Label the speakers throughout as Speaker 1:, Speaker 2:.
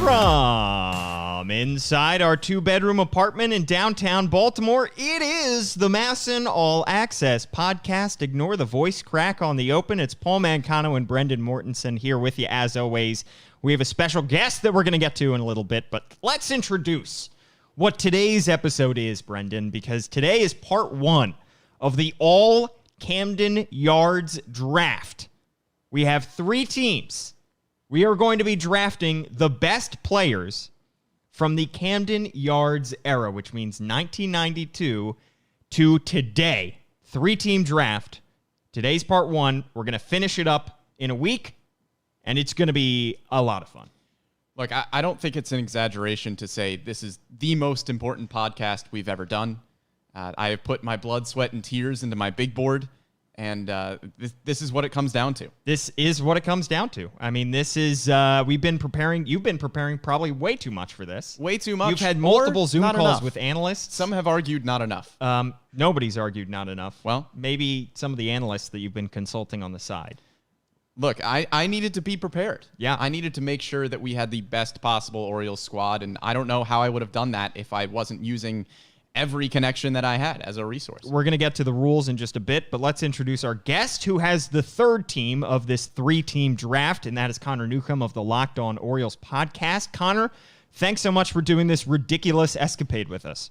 Speaker 1: From inside our two-bedroom apartment in downtown Baltimore, it is the MASN All Access podcast. Ignore the voice crack on the open. It's Paul Mancano and Brendan Mortensen here with you as always. We have a special guest that we're going to get to in a little bit, but let's introduce what today's episode is, Brendan, because today is part one of the All-Camden Yards draft. We have three teams. We are going to be drafting the best players from the Camden Yards era, which means 1992 to today. Three-team draft. Today's part one. We're going to finish it up in a week, and it's going to be a lot of fun.
Speaker 2: Look, I don't think it's an exaggeration to say this is the most important podcast we've ever done. I have put my blood, sweat, and tears into my big board. And this is what it comes down to.
Speaker 1: This is what it comes down to. I mean, this is, we've been preparing, you've been preparing probably way too much for this.
Speaker 2: Way too much.
Speaker 1: You've had multiple Zoom calls with analysts.
Speaker 2: Some have argued not enough.
Speaker 1: Nobody's argued not enough.
Speaker 2: Well,
Speaker 1: maybe some of the analysts that you've been consulting on the side.
Speaker 2: Look, I needed to be prepared.
Speaker 1: Yeah.
Speaker 2: I needed to make sure that we had the best possible Orioles squad, and I don't know how I would have done that if I wasn't using every connection that I had as a resource.
Speaker 1: We're going to get to the rules in just a bit, but let's introduce our guest who has the third team of this three-team draft, and that is Connor Newcomb of the Locked On Orioles podcast. Connor, thanks so much for doing this ridiculous escapade with us.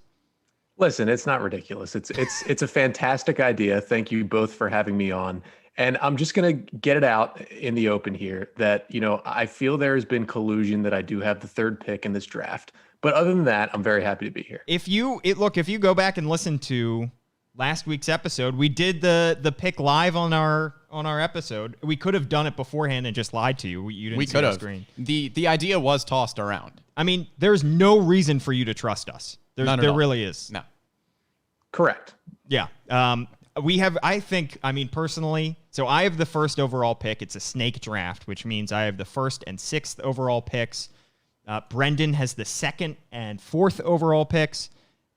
Speaker 3: Listen, it's not ridiculous. It's a fantastic idea. Thank you both for having me on. And I'm just going to get it out in the open here that, I feel there has been collusion that I do have the third pick in this draft. But other than that, I'm very happy to be here.
Speaker 1: If you go back and listen to last week's episode, we did the pick live on our episode. We could have done it beforehand and just lied to you. You didn't see the screen.
Speaker 2: The idea was tossed around.
Speaker 1: I mean, there's no reason for you to trust us. There really is.
Speaker 2: No.
Speaker 3: Correct.
Speaker 1: Yeah. We have, personally, so I have the first overall pick. It's a snake draft, which means I have the first and sixth overall picks. Brendan has the second and fourth overall picks.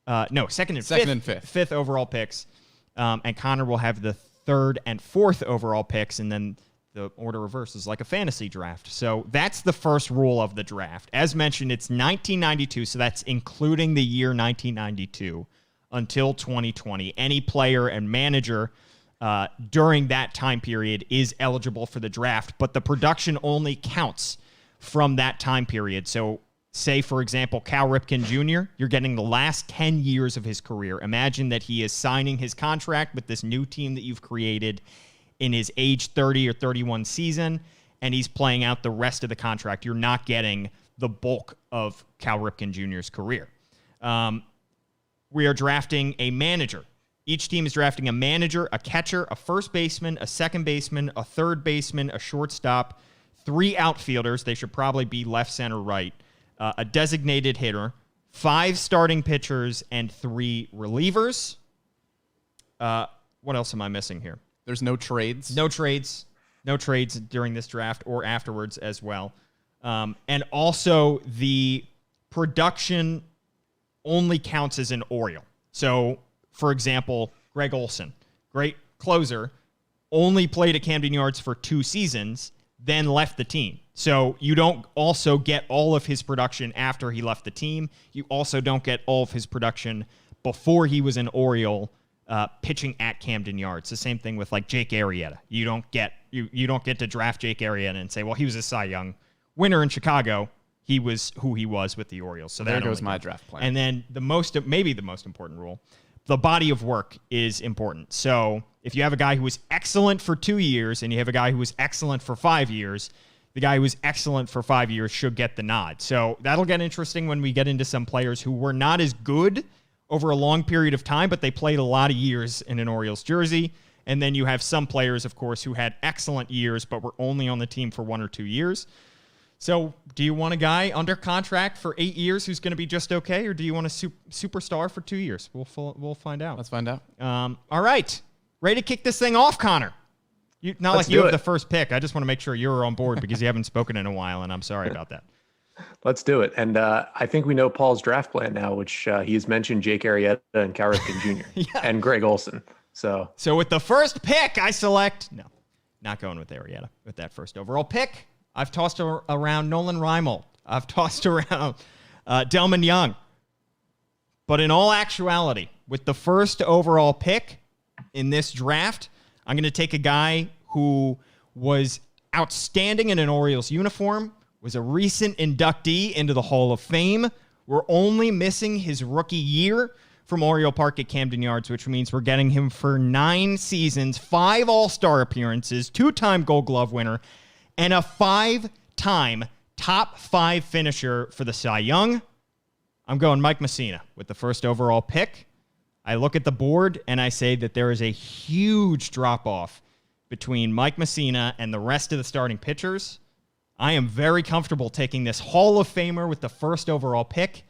Speaker 1: Second and fifth. Fifth overall picks. And Connor will have the third and fourth overall picks, and then the order reverses like a fantasy draft. So that's the first rule of the draft. As mentioned, it's 1992, so that's including the year 1992 until 2020. Any player and manager during that time period is eligible for the draft, but the production only counts from that time period. So say, for example, Cal Ripken Jr., you're getting the last 10 years of his career. Imagine that he is signing his contract with this new team that you've created in his age 30 or 31 season, and he's playing out the rest of the contract. You're not getting the bulk of Cal Ripken Jr.'s career. We are drafting a manager. Each team is drafting a manager, a catcher, a first baseman, a second baseman, a third baseman, a shortstop, three outfielders. They should probably be left, center, right. A designated hitter, 5 starting pitchers, and 3 relievers. What else am I missing here?
Speaker 2: There's no trades.
Speaker 1: No trades during this draft or afterwards as well. And also the production only counts as an Oriole. So, for example, Greg Olson, great closer, only played at Camden Yards for 2 seasons, then left the team. So you don't also get all of his production after he left the team. You also don't get all of his production before he was an Oriole pitching at Camden Yards. The same thing with like Jake Arrieta. You don't get to draft Jake Arrieta and say, well, he was a Cy Young winner in Chicago. He was who he was with the Orioles. So
Speaker 2: there goes my draft plan.
Speaker 1: And then maybe the most important rule, the body of work is important. So if you have a guy who was excellent for 2 years and you have a guy who was excellent for 5 years, the guy who was excellent for 5 years should get the nod. So that'll get interesting when we get into some players who were not as good over a long period of time, but they played a lot of years in an Orioles jersey. And then you have some players, of course, who had excellent years, but were only on the team for 1 or 2 years. So do you want a guy under contract for 8 years who's going to be just okay, or do you want a superstar for 2 years? We'll find out.
Speaker 2: Let's find out.
Speaker 1: All right. Ready to kick this thing off, Connor? You have the first pick. I just want to make sure you're on board because you haven't spoken in a while, and I'm sorry about that.
Speaker 3: Let's do it. And I think we know Paul's draft plan now, which he's mentioned Jake Arrieta and Cal Ripken Jr. and Greg Olson. So
Speaker 1: with the first pick, I select... No, not going with Arrieta with that first overall pick. I've tossed around Nolan Reimold I've tossed around Delman Young. But in all actuality, with the first overall pick in this draft, I'm going to take a guy who was outstanding in an Orioles uniform, was a recent inductee into the Hall of Fame. We're only missing his rookie year from Oriole Park at Camden Yards, which means we're getting him for 9 seasons, 5 All-Star appearances, 2-time Gold Glove winner, and a 5-time top 5 finisher for the Cy Young. I'm going Mike Mussina with the first overall pick. I look at the board and I say that there is a huge drop-off between Mike Mussina and the rest of the starting pitchers. I am very comfortable taking this Hall of Famer with the first overall pick.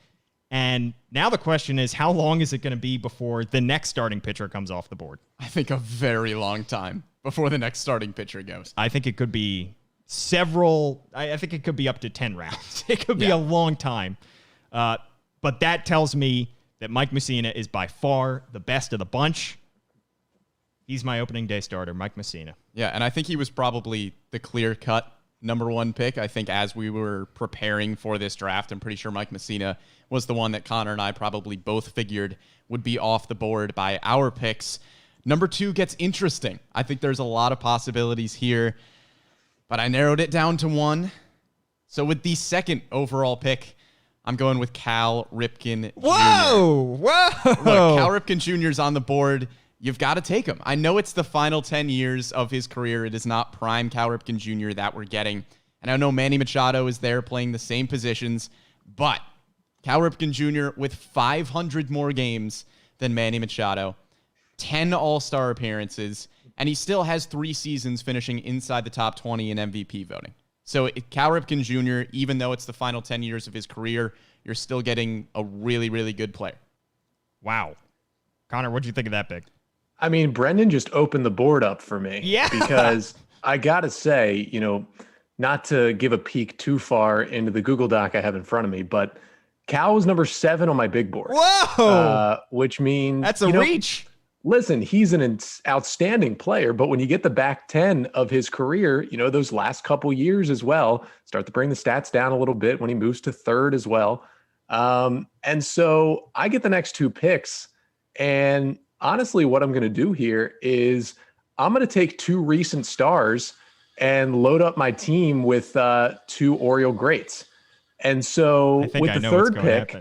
Speaker 1: And now the question is, how long is it going to be before the next starting pitcher comes off the board?
Speaker 2: I think a very long time before the next starting pitcher goes.
Speaker 1: I think it could be I think it could be up to 10 rounds. It could be a long time. But that tells me that Mike Mussina is by far the best of the bunch. He's my opening day starter, Mike Mussina.
Speaker 2: Yeah, and I think he was probably the clear-cut number 1 pick. I think as we were preparing for this draft, I'm pretty sure Mike Mussina was the one that Connor and I probably both figured would be off the board by our picks. Number 2 gets interesting. I think there's a lot of possibilities here, but I narrowed it down to 1. So with the second overall pick, I'm going with Cal Ripken Jr.
Speaker 1: Whoa!
Speaker 2: Look, Cal Ripken Jr. is on the board. You've got to take him. I know it's the final 10 years of his career. It is not prime Cal Ripken Jr. that we're getting. And I know Manny Machado is there playing the same positions, but Cal Ripken Jr. with 500 more games than Manny Machado, 10 All-Star appearances, and he still has 3 seasons finishing inside the top 20 in MVP voting. So Cal Ripken Jr., even though it's the final 10 years of his career, you're still getting a really, really good player.
Speaker 1: Wow. Connor, what'd you think of that pick?
Speaker 3: I mean, Brendan just opened the board up for me.
Speaker 1: Yeah.
Speaker 3: Because I got to say, not to give a peek too far into the Google Doc I have in front of me, but Cal was number 7 on my big board.
Speaker 1: Whoa!
Speaker 3: Which means...
Speaker 1: That's a reach.
Speaker 3: Listen, he's an outstanding player, but when you get the back 10 of his career, those last couple years as well, start to bring the stats down a little bit when he moves to 3rd as well. And so I get the next 2 picks, and honestly, what I'm going to do here is I'm going to take 2 recent stars and load up my team with 2 Oriole greats. And so with the 3rd pick,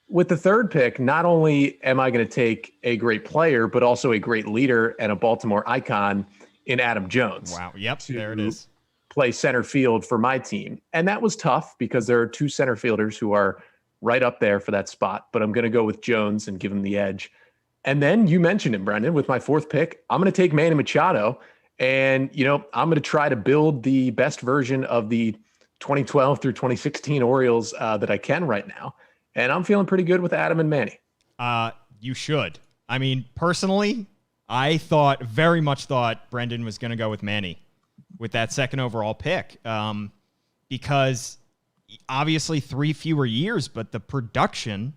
Speaker 3: with the 3rd pick, not only am I going to take a great player, but also a great leader and a Baltimore icon in Adam Jones.
Speaker 1: Wow. Yep. There it is.
Speaker 3: Play center field for my team. And that was tough because there are 2 center fielders who are right up there for that spot, but I'm going to go with Jones and give him the edge. And then you mentioned him, Brendan, with my 4th pick, I'm going to take Manny Machado, and, I'm going to try to build the best version of the 2012 through 2016 Orioles that I can right now. And I'm feeling pretty good with Adam and Manny.
Speaker 1: You should. I mean, personally, I very much thought Brendan was going to go with Manny with that 2nd overall pick, because obviously 3 fewer years, but the production,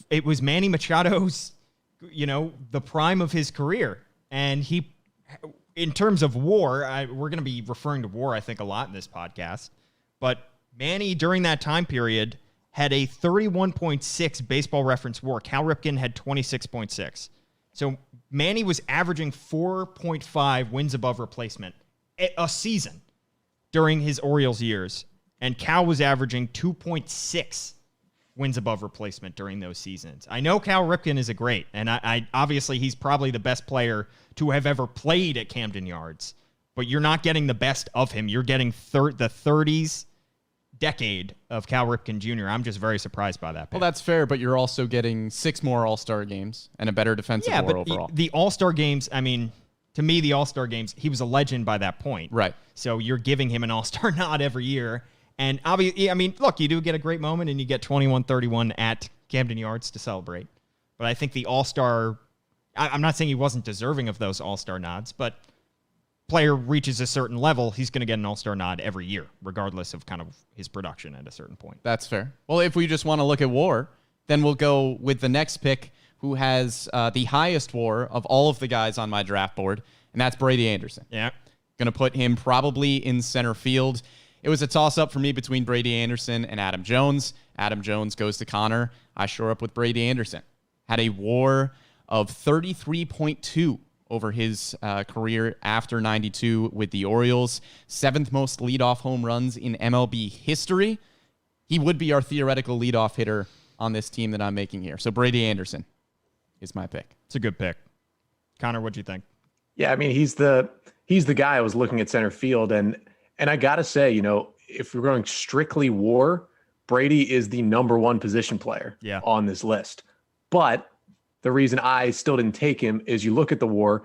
Speaker 1: it was Manny Machado's, the prime of his career. And he, in terms of WAR, we're going to be referring to WAR, I think, a lot in this podcast, but Manny during that time period had a 31.6 baseball reference WAR. Cal Ripken had 26.6. So Manny was averaging 4.5 wins above replacement a season during his Orioles years. And Cal was averaging 2.6 wins above replacement during those seasons. I know Cal Ripken is a great, and I obviously he's probably the best player to have ever played at Camden Yards. But you're not getting the best of him. You're getting the 30s decade of Cal Ripken Jr. I'm just very surprised by that pick.
Speaker 2: Well, that's fair, but you're also getting 6 more All-Star games and a better defensive WAR overall.
Speaker 1: The All-Star games, I mean, to me, the All-Star games, he was a legend by that point.
Speaker 2: Right.
Speaker 1: So you're giving him an All-Star nod every year. And obviously, I mean, look, you do get a great moment and you get 21-31 at Camden Yards to celebrate. But I think the All-Star, I'm not saying he wasn't deserving of those All-Star nods, but player reaches a certain level, he's going to get an All-Star nod every year, regardless of kind of his production at a certain point.
Speaker 2: That's fair. Well, if we just want to look at WAR, then we'll go with the next pick, who has the highest WAR of all of the guys on my draft board, and that's Brady Anderson.
Speaker 1: Yeah.
Speaker 2: Going to put him probably in center field. it was a toss-up for me between Brady Anderson and Adam Jones. Adam Jones goes to Connor. I shore up with Brady Anderson. Had a WAR of 33.2 over his career after 92 with the Orioles. 7th most leadoff home runs in MLB history. He would be our theoretical leadoff hitter on this team that I'm making here. So Brady Anderson is my pick.
Speaker 1: It's a good pick. Connor, what'd you think?
Speaker 3: Yeah, I mean, he's the guy I was looking at center field, and I gotta say, if we're going strictly WAR, Brady is the number one position player on this list. But the reason I still didn't take him is you look at the WAR.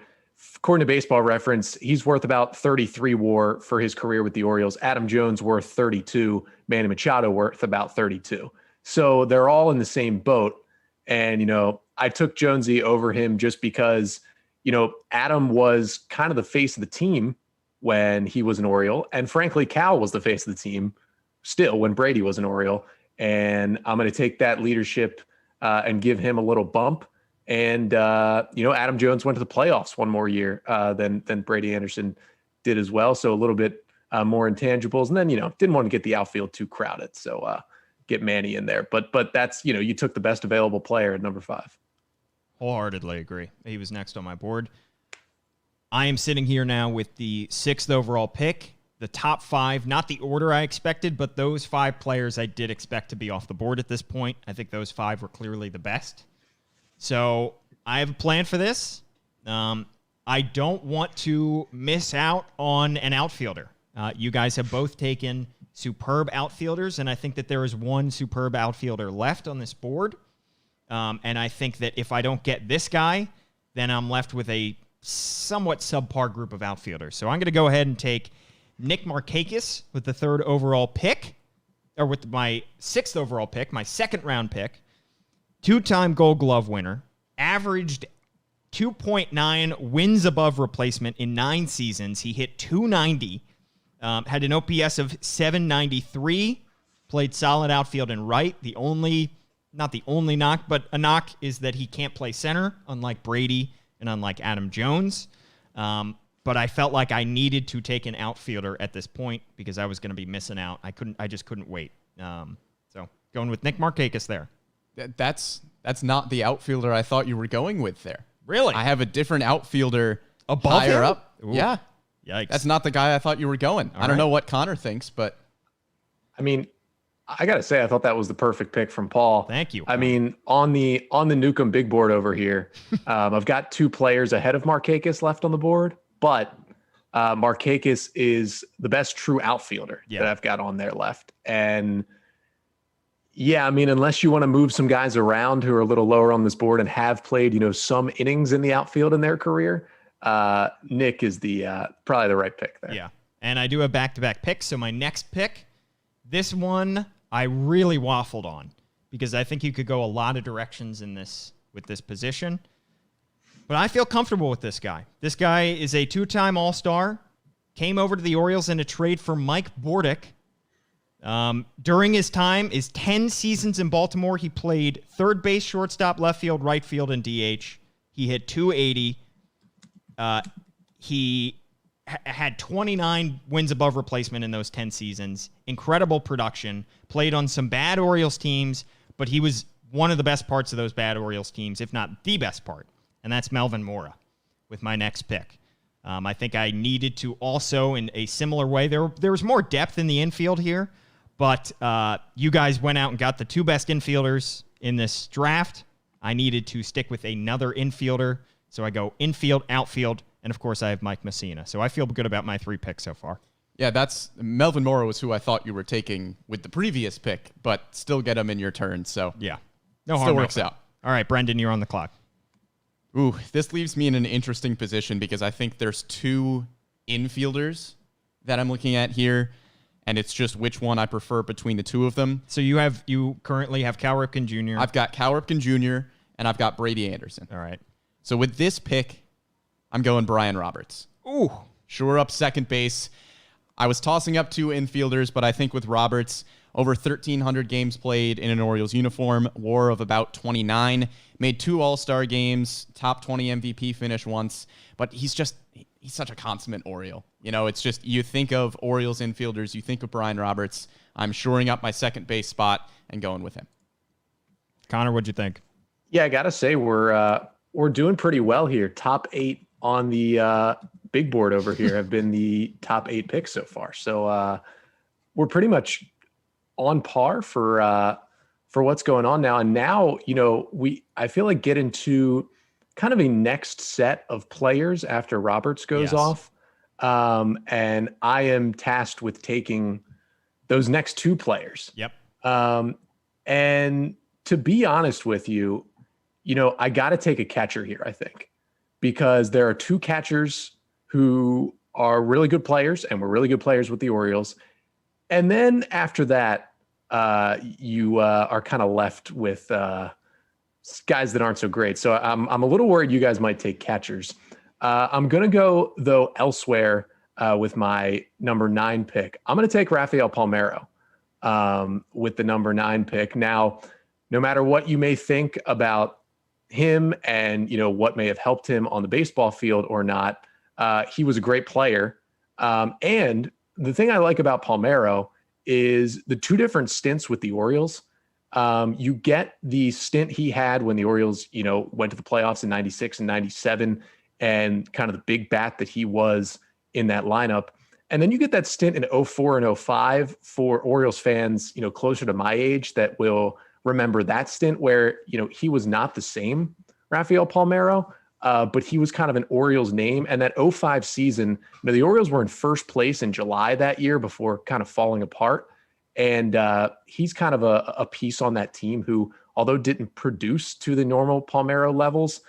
Speaker 3: According to Baseball Reference, he's worth about 33 WAR for his career with the Orioles. Adam Jones worth 32. Manny Machado worth about 32. So they're all in the same boat. And, I took Jonesy over him just because, Adam was kind of the face of the team when he was an Oriole. And frankly, Cal was the face of the team still when Brady was an Oriole. And I'm going to take that leadership and give him a little bump. And, Adam Jones went to the playoffs one more year than Brady Anderson did as well. So a little bit more intangibles. And then, didn't want to get the outfield too crowded. So get Manny in there. But that's, you took the best available player at number 5.
Speaker 1: Wholeheartedly agree. He was next on my board. I am sitting here now with the 6th overall pick. The top 5, not the order I expected, but those 5 players I did expect to be off the board at this point. I think those 5 were clearly the best. So I have a plan for this. I don't want to miss out on an outfielder. You guys have both taken superb outfielders, and I think that there is one superb outfielder left on this board. And I think that if I don't get this guy, then I'm left with a somewhat subpar group of outfielders. So I'm going to go ahead and take Nick Markakis with the 3rd overall pick, or with my 6th overall pick, my 2nd round pick. 2-time Gold Glove winner, averaged 2.9 wins above replacement in 9 seasons. He hit 290, had an OPS of 793, played solid outfield and right. Not the only knock, but a knock is that he can't play center, unlike Brady and unlike Adam Jones. But I felt like I needed to take an outfielder at this point because I was going to be missing out. I just couldn't wait. So going with Nick Markakis there.
Speaker 2: That's not the outfielder I thought you were going with there.
Speaker 1: Really?
Speaker 2: I have a different outfielder
Speaker 1: above
Speaker 2: higher
Speaker 1: him?
Speaker 2: up.
Speaker 1: Ooh.
Speaker 2: Yeah.
Speaker 1: Yikes.
Speaker 2: That's not the guy I thought you were going. I don't know what Connor thinks, but
Speaker 3: I mean, I got to say, I thought that was the perfect pick from Paul.
Speaker 1: Thank you.
Speaker 3: I mean, on the Newcomb big board over here, I've got 2 players ahead of Markakis left on the board, but Markakis is the best true outfielder that I've got on there left. And yeah, I mean, unless you want to move some guys around who are a little lower on this board and have played, some innings in the outfield in their career, Nick is the probably the right pick there.
Speaker 1: Yeah. And I do have back-to-back picks. So my next pick, this one I really waffled on because I think you could go a lot of directions with this position. But I feel comfortable with this guy. This guy is a 2-time All-Star, came over to the Orioles in a trade for Mike Bordick. During his time, 10 seasons in Baltimore, he played third base, shortstop, left field, right field, and DH. He hit 280. He had 29 wins above replacement in those 10 seasons. Incredible production. Played on some bad Orioles teams, but he was one of the best parts of those bad Orioles teams, if not the best part. And that's Melvin Mora with my next pick. I think I needed to also, in a similar way, there was more depth in the infield here, but you guys went out and got the 2 best infielders in this draft. I needed to stick with another infielder, so I go infield, outfield, and of course I have Mike Messina. So I feel good about my 3 picks so far.
Speaker 2: Yeah, that's Melvin Mora was who I thought you were taking with the previous pick, but still get him in your turn. So
Speaker 1: yeah, no harm.
Speaker 2: Still works out.
Speaker 1: All right, Brendan, you're on the clock.
Speaker 2: Ooh, this leaves me in an interesting position because I think there's 2 infielders that I'm looking at here, and it's just which one I prefer between the 2 of them.
Speaker 1: So you currently have Cal Ripken Jr.
Speaker 2: I've got Cal Ripken Jr. and I've got Brady Anderson.
Speaker 1: All right.
Speaker 2: So with this pick, I'm going Brian Roberts.
Speaker 1: Ooh.
Speaker 2: Shore up second base. I was tossing up 2 infielders, but I think with Roberts, over 1,300 games played in an Orioles uniform, WAR of about 29, made 2 All-Star games, top 20 MVP finish once, but he's he's such a consummate Oriole. It's just, you think of Orioles infielders, you think of Brian Roberts. I'm shoring up my second base spot and going with him.
Speaker 1: Connor, what'd you think?
Speaker 3: Yeah, I gotta say we're doing pretty well here. Top 8 on the big board over here have been the top 8 picks so far. So we're pretty much on par for what's going on now. And now, I feel like get into kind of a next set of players after Roberts goes off. And I am tasked with taking those next 2 players.
Speaker 1: Yep.
Speaker 3: And to be honest with you, I got to take a catcher here, I think, because there are 2 catchers who are really good players and were really good players with the Orioles. And then after that, you are kind of left with guys that aren't so great. So I'm a little worried you guys might take catchers. I'm going to go, though, elsewhere with my number 9 pick. I'm going to take Rafael Palmeiro with the number 9 pick. Now, no matter what you may think about him and, what may have helped him on the baseball field or not, he was a great player. And the thing I like about Palmeiro is the 2 different stints with the Orioles. You get the stint he had when the Orioles, went to the playoffs in 96 and 97 and kind of the big bat that he was in that lineup. And then you get that stint in 04 and 05 for Orioles fans, closer to my age that will remember that stint where, he was not the same Rafael Palmeiro, but he was kind of an Orioles name. And that 05 season, the Orioles were in first place in July that year before kind of falling apart. And he's kind of a piece on that team who, although didn't produce to the normal Palmeiro levels,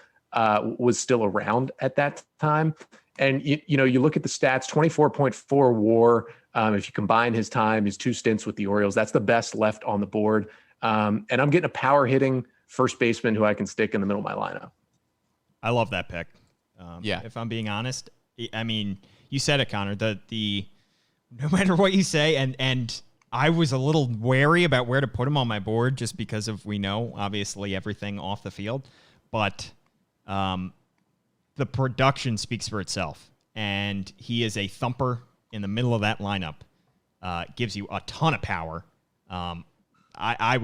Speaker 3: was still around at that time. And, you look at the stats, 24.4 WAR. If you combine his 2 stints with the Orioles, that's the best left on the board. And I'm getting a power hitting first baseman who I can stick in the middle of my lineup.
Speaker 1: I love that pick. If I'm being honest, I mean, you said it, Connor, the no matter what you say, and I was a little wary about where to put him on my board just because of, we know, obviously, everything off the field. But the production speaks for itself. And he is a thumper in the middle of that lineup. Gives you a ton of power. I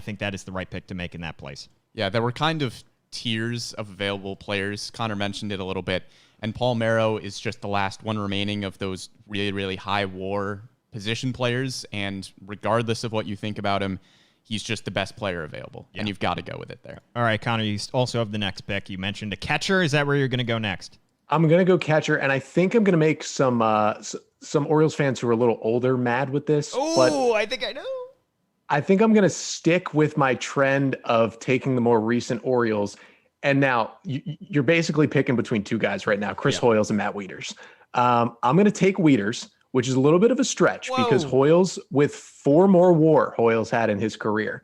Speaker 1: think that is the right pick to make in that place.
Speaker 2: Yeah, there were kind of tiers of available players. Connor mentioned it a little bit. And Palmeiro is just the last one remaining of those really, really high WAR position players. And regardless of what you think about him, he's just the best player available. Yeah. And you've got to go with it there.
Speaker 1: All right, Connor, you also have the next pick. You mentioned a catcher. Is that where you're going to go next?
Speaker 3: I'm going to go catcher, and I think I'm going to make some Orioles fans who are a little older mad with this.
Speaker 1: Oh, I think I know.
Speaker 3: I think I'm going to stick with my trend of taking the more recent Orioles. And now you're basically picking between 2 guys right now, Chris Hoiles and Matt Wieters. I'm going to take Wieters, which is a little bit of a stretch because Hoiles, with 4 more WAR Hoiles had in his career.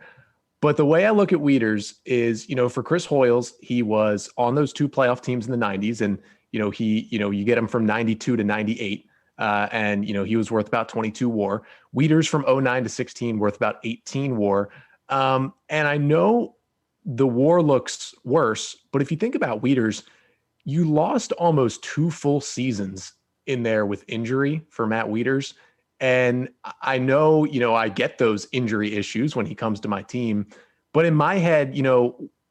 Speaker 3: But the way I look at Wieters is, for Chris Hoiles, he was on those 2 playoff teams in the 90s. And, you get him from 92 to 98. And he was worth about 22 WAR. Wieters from 09 to 16 worth about 18 WAR. And I know the WAR looks worse, but if you think about Wieters, you lost almost 2 full seasons in there with injury for Matt Wieters. And I know, I get those injury issues when he comes to my team, but in my head,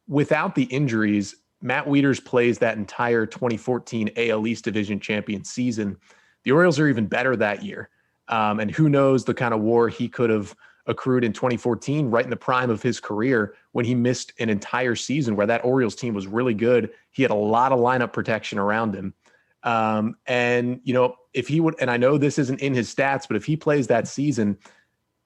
Speaker 3: without the injuries, Matt Wieters plays that entire 2014 AL East Division champion season. The Orioles are even better that year. And who knows the kind of WAR he could have accrued in 2014, right in the prime of his career, when he missed an entire season where that Orioles team was really good. He had a lot of lineup protection around him. And, if he would, and I know this isn't in his stats, but if he plays that season,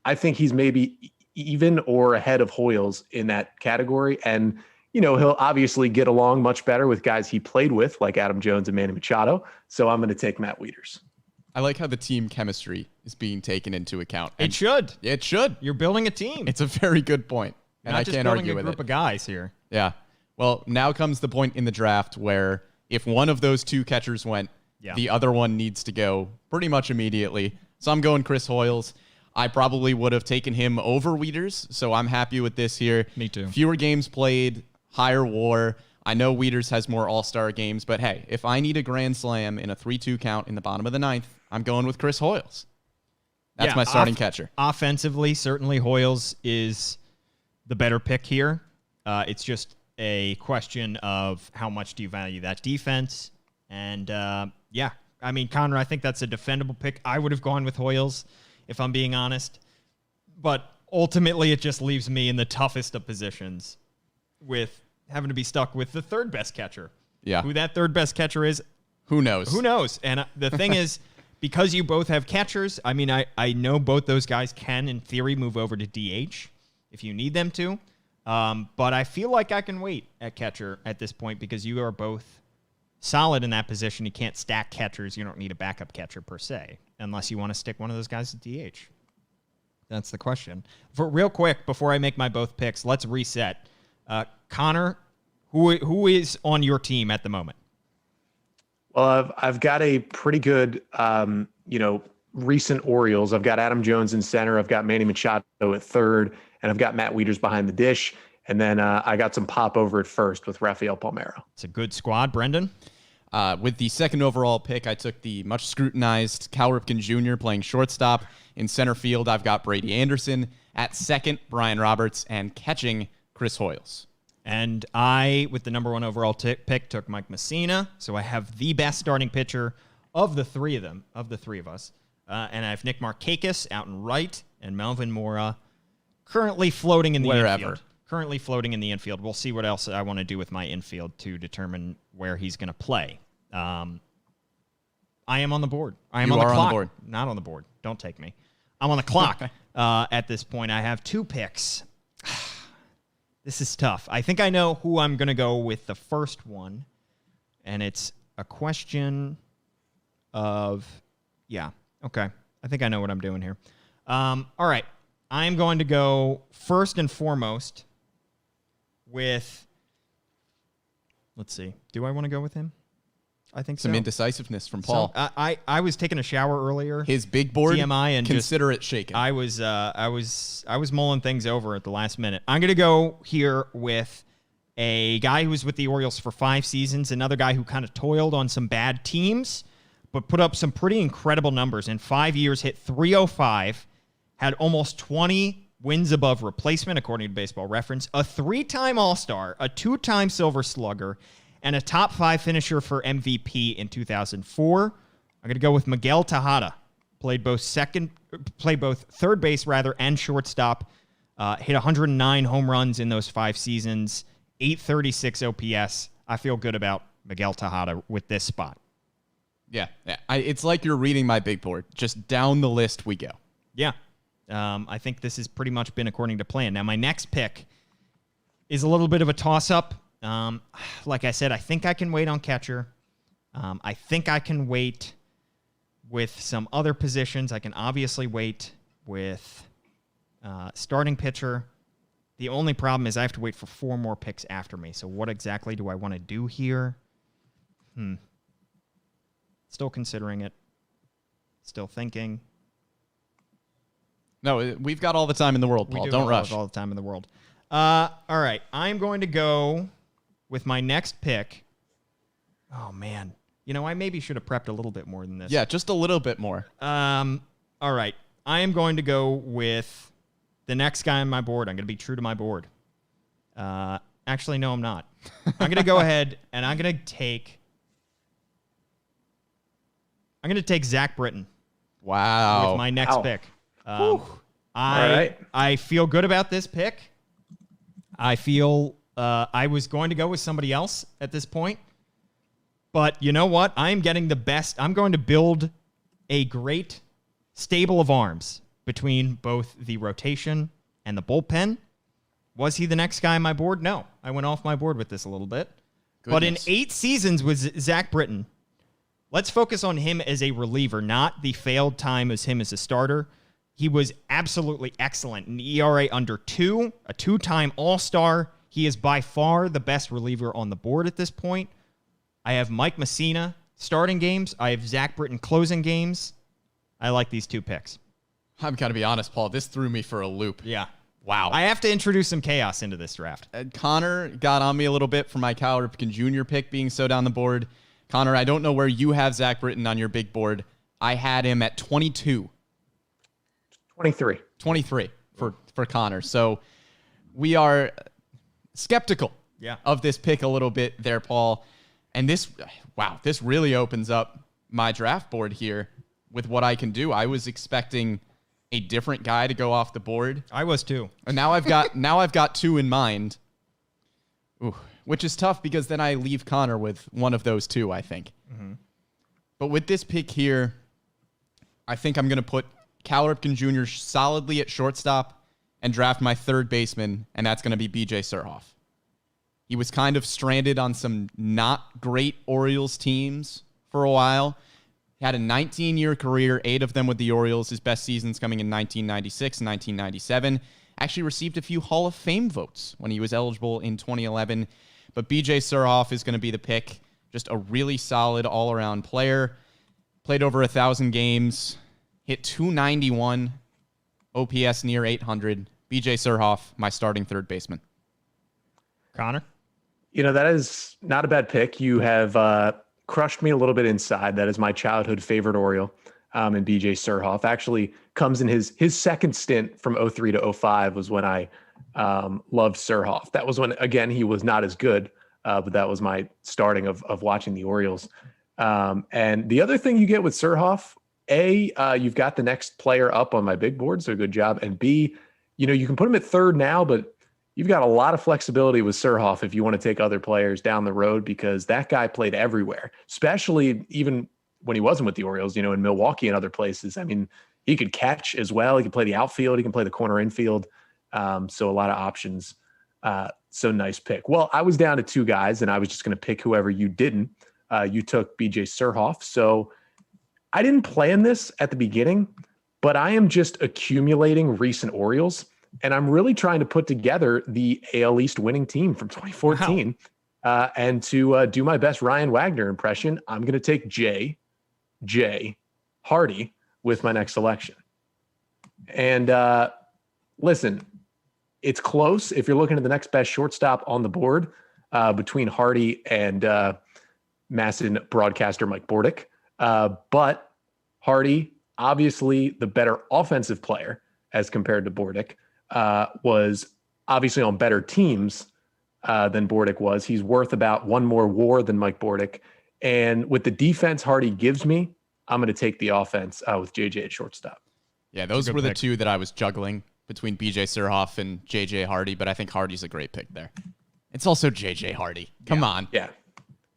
Speaker 3: I think he's maybe even or ahead of Hoiles in that category. And, he'll obviously get along much better with guys he played with, like Adam Jones and Manny Machado. So I'm going to take Matt Wieters.
Speaker 2: I like how the team chemistry is being taken into account.
Speaker 1: It should.
Speaker 2: It should.
Speaker 1: You're building a team.
Speaker 2: It's a very good point. And I can't argue with it.
Speaker 1: Not just building a group of guys here.
Speaker 2: Yeah. Well, now comes the point in the draft where if one of those 2 catchers went, the other one needs to go pretty much immediately. So I'm going Chris Hoiles. I probably would have taken him over Wieters, so I'm happy with this here.
Speaker 1: Me too.
Speaker 2: Fewer games played, higher WAR. I know Wieters has more all-star games, but hey, if I need a grand slam in a 3-2 count in the bottom of the ninth, I'm going with Chris Hoyles. That's my starting catcher.
Speaker 1: Offensively, certainly Hoyles is the better pick here. It's just a question of how much do you value that defense. And, I mean, Connor, I think that's a defendable pick. I would have gone with Hoyles, if I'm being honest. But ultimately, it just leaves me in the toughest of positions with having to be stuck with the third best catcher.
Speaker 2: Yeah.
Speaker 1: Who that third best catcher is,
Speaker 2: who knows?
Speaker 1: Who knows? And the thing is, because you both have catchers, I mean, I know both those guys can, in theory, move over to DH if you need them to. But I feel like I can wait at catcher at this point because you are both solid in that position. You can't stack catchers. You don't need a backup catcher per se, unless you want to stick one of those guys at DH. That's the question. For real quick, before I make my both picks, let's reset. Connor, who is on your team at the moment?
Speaker 3: Well, I've got a pretty good, recent Orioles. I've got Adam Jones in center. I've got Manny Machado at third, and I've got Matt Wieters behind the dish. And then I got some pop over at first with Rafael Palmeiro.
Speaker 1: It's a good squad, Brendan.
Speaker 2: With the second overall pick, I took the much scrutinized Cal Ripken Jr. playing shortstop. In center field, I've got Brady Anderson. At second, Brian Roberts. And catching, Chris Hoyles.
Speaker 1: And I, with the number one overall pick, took Mike Messina. So I have the best starting pitcher of the three of us. And I have Nick Markakis out in right and Melvin Mora currently floating in the infield. Currently floating in the infield. We'll see what else I want to do with my infield to determine where he's going to play. I am on the board. I am on the clock. On the board. Not on the board. Don't take me. I'm on the clock at this point. I have two picks. This is tough. I think I know who I'm going to go with the first one, and it's a question of, okay. I think I know what I'm doing here. All right. I'm going to go first and foremost with, let's see. Do I want to go with him? I think
Speaker 2: some indecisiveness from Paul.
Speaker 1: So, I was taking a shower earlier.
Speaker 2: His big board,
Speaker 1: DMI, and
Speaker 2: consider it shaken.
Speaker 1: I was mulling things over at the last minute. I'm going to go here with a guy who was with the Orioles for 5 seasons, another guy who kind of toiled on some bad teams, but put up some pretty incredible numbers. In 5 years, hit .305, had almost 20 wins above replacement, according to Baseball Reference, a 3-time All-Star, a 2-time Silver Slugger, and a top 5 finisher for MVP in 2004. I'm going to go with Miguel Tejada. Played both third base and shortstop. Hit 109 home runs in those 5 seasons. 836 OPS. I feel good about Miguel Tejada with this spot.
Speaker 2: Yeah. It's like you're reading my big board. Just down the list we go.
Speaker 1: Yeah. I think this has pretty much been according to plan. Now, my next pick is a little bit of a toss-up. Like I said, I think I can wait on catcher. I think I can wait with some other positions. I can obviously wait with starting pitcher. The only problem is I have to wait for 4 more picks after me. So what exactly do I want to do here? Still considering it. Still thinking.
Speaker 2: No, we've got all the time in the world, Paul. Don't rush.
Speaker 1: All the time in the world. All right. I'm going to go with my next pick. Oh, man. I maybe should have prepped a little bit more than this.
Speaker 2: Yeah, just a little bit more.
Speaker 1: All right. I am going to go with the next guy on my board. I'm going to be true to my board. Actually, no, I'm not. I'm going to go ahead and I'm going to take Zach Britton.
Speaker 2: Wow.
Speaker 1: With my next pick.
Speaker 3: Right.
Speaker 1: I feel good about this pick. I feel I was going to go with somebody else at this point. But you know what? I'm getting the best. I'm going to build a great stable of arms between both the rotation and the bullpen. Was he the next guy on my board? No. I went off my board with this a little bit. Goodness. But in 8 seasons with Zach Britton, let's focus on him as a reliever, not the failed time as him as a starter. He was absolutely excellent. An ERA under 2, a 2-time All-Star. He is by far the best reliever on the board at this point. I have Mike Messina starting games. I have Zach Britton closing games. I like these 2 picks.
Speaker 2: I'm going to be honest, Paul. This threw me for a loop.
Speaker 1: Yeah.
Speaker 2: Wow.
Speaker 1: I have to introduce some chaos into this draft.
Speaker 2: Connor got on me a little bit for my Cal Ripken Jr. pick being so down the board. Connor, I don't know where you have Zach Britton on your big board. I had him at 22. 23 for Connor. So we are skeptical of this pick a little bit there, Paul. And this really opens up my draft board here with what I can do. I was expecting a different guy to go off the board.
Speaker 1: I was too.
Speaker 2: And now I've got two in mind. Ooh, which is tough because then I leave Connor with one of those two, I think. Mm-hmm. But with this pick here, I think I'm going to put Cal Ripken Jr. solidly at shortstop and draft my third baseman, and that's going to be B.J. Surhoff. He was kind of stranded on some not great Orioles teams for a while. He had a 19-year career, 8 of them with the Orioles. His best seasons coming in 1996 and 1997. Actually received a few Hall of Fame votes when he was eligible in 2011. But B.J. Surhoff is going to be the pick. Just a really solid all-around player. Played over 1,000 games. Hit .291. OPS near 800. B.J. Surhoff, my starting third baseman.
Speaker 1: Connor?
Speaker 3: That is not a bad pick. You have crushed me a little bit inside. That is my childhood favorite Oriole, and B.J. Surhoff. Actually comes in his second stint from 03 to 05 was when I loved Surhoff. That was when, again, he was not as good, but that was my starting of watching the Orioles. And the other thing you get with Surhoff, you've got the next player up on my big board, so good job. And B, you can put him at third now, but you've got a lot of flexibility with Surhoff if you want to take other players down the road, because that guy played everywhere, especially even when he wasn't with the Orioles, in Milwaukee and other places. I mean, he could catch as well. He can play the outfield. He can play the corner infield. So a lot of options. So nice pick. Well, I was down to 2 guys, and I was just going to pick whoever you didn't. You took B.J. Surhoff. So I didn't plan this at the beginning, but I am just accumulating recent Orioles. And I'm really trying to put together the AL East winning team from 2014. Wow. And to do my best Ryan Wagner impression, I'm going to take J. Hardy with my next selection. And listen, it's close if you're looking at the next best shortstop on the board between Hardy and MASN broadcaster Mike Bordick. But Hardy, obviously the better offensive player as compared to Bordick. Was obviously on better teams than Bordick was. He's worth about 1 more WAR than Mike Bordick. And with the defense Hardy gives me, I'm going to take the offense with JJ at shortstop.
Speaker 2: Yeah, those were the two that I was juggling between BJ Surhoff and JJ Hardy, but I think Hardy's a great pick there. It's also JJ Hardy. Come on.
Speaker 3: Yeah.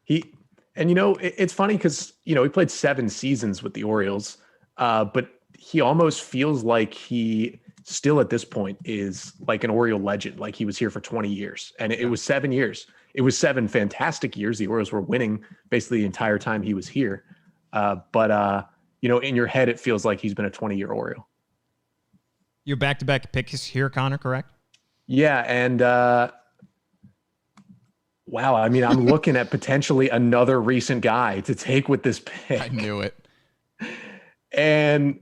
Speaker 3: It's funny because, he played 7 seasons with the Orioles, but he almost feels like he still at this point is like an Oriole legend. Like he was here for 20 years, and it was 7 years. It was 7 fantastic years. The Orioles were winning basically the entire time he was here. But in your head, it feels like he's been a 20-year Oriole.
Speaker 1: Your back-to-back picks here, Connor, correct?
Speaker 3: Yeah. And wow. I mean, I'm looking at potentially another recent guy to take with this pick.
Speaker 2: I knew it.
Speaker 3: And,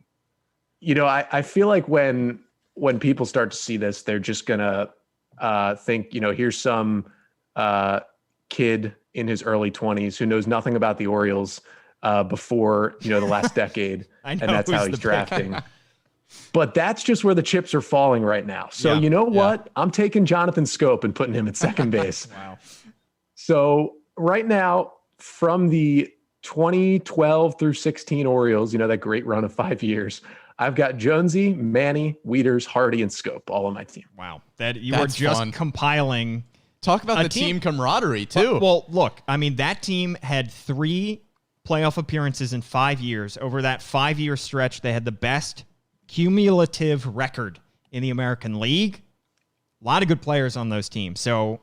Speaker 3: I feel like when people start to see this, they're just going to think, here's some kid in his early 20s who knows nothing about the Orioles before, the last decade. And that's how he's drafting. But that's just where the chips are falling right now. So you know what? I'm taking Jonathan Scope and putting him at second base.
Speaker 1: Wow.
Speaker 3: So right now, from the 2012 through 16 Orioles, that great run of 5 years, I've got Jonesy, Manny, Wieters, Hardy, and Scope all on my team.
Speaker 1: Wow. That's just fun. Compiling.
Speaker 2: Talk about the team camaraderie, too.
Speaker 1: Well, look, I mean, that team had 3 playoff appearances in 5 years. Over that 5-year stretch, they had the best cumulative record in the American League. A lot of good players on those teams. So,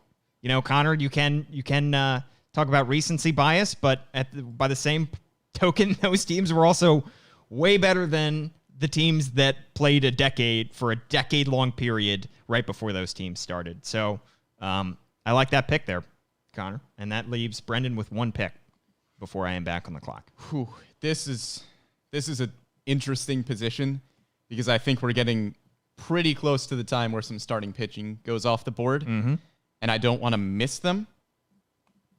Speaker 1: Connor, you can talk about recency bias, but by the same token, those teams were also way better than the teams that played a decade-long period right before those teams started. So I like that pick there, Connor. And that leaves Brendan with 1 pick before I am back on the clock.
Speaker 2: Whew. This is an interesting position because I think we're getting pretty close to the time where some starting pitching goes off the board,
Speaker 1: Mm-hmm.
Speaker 2: and I don't want to miss them.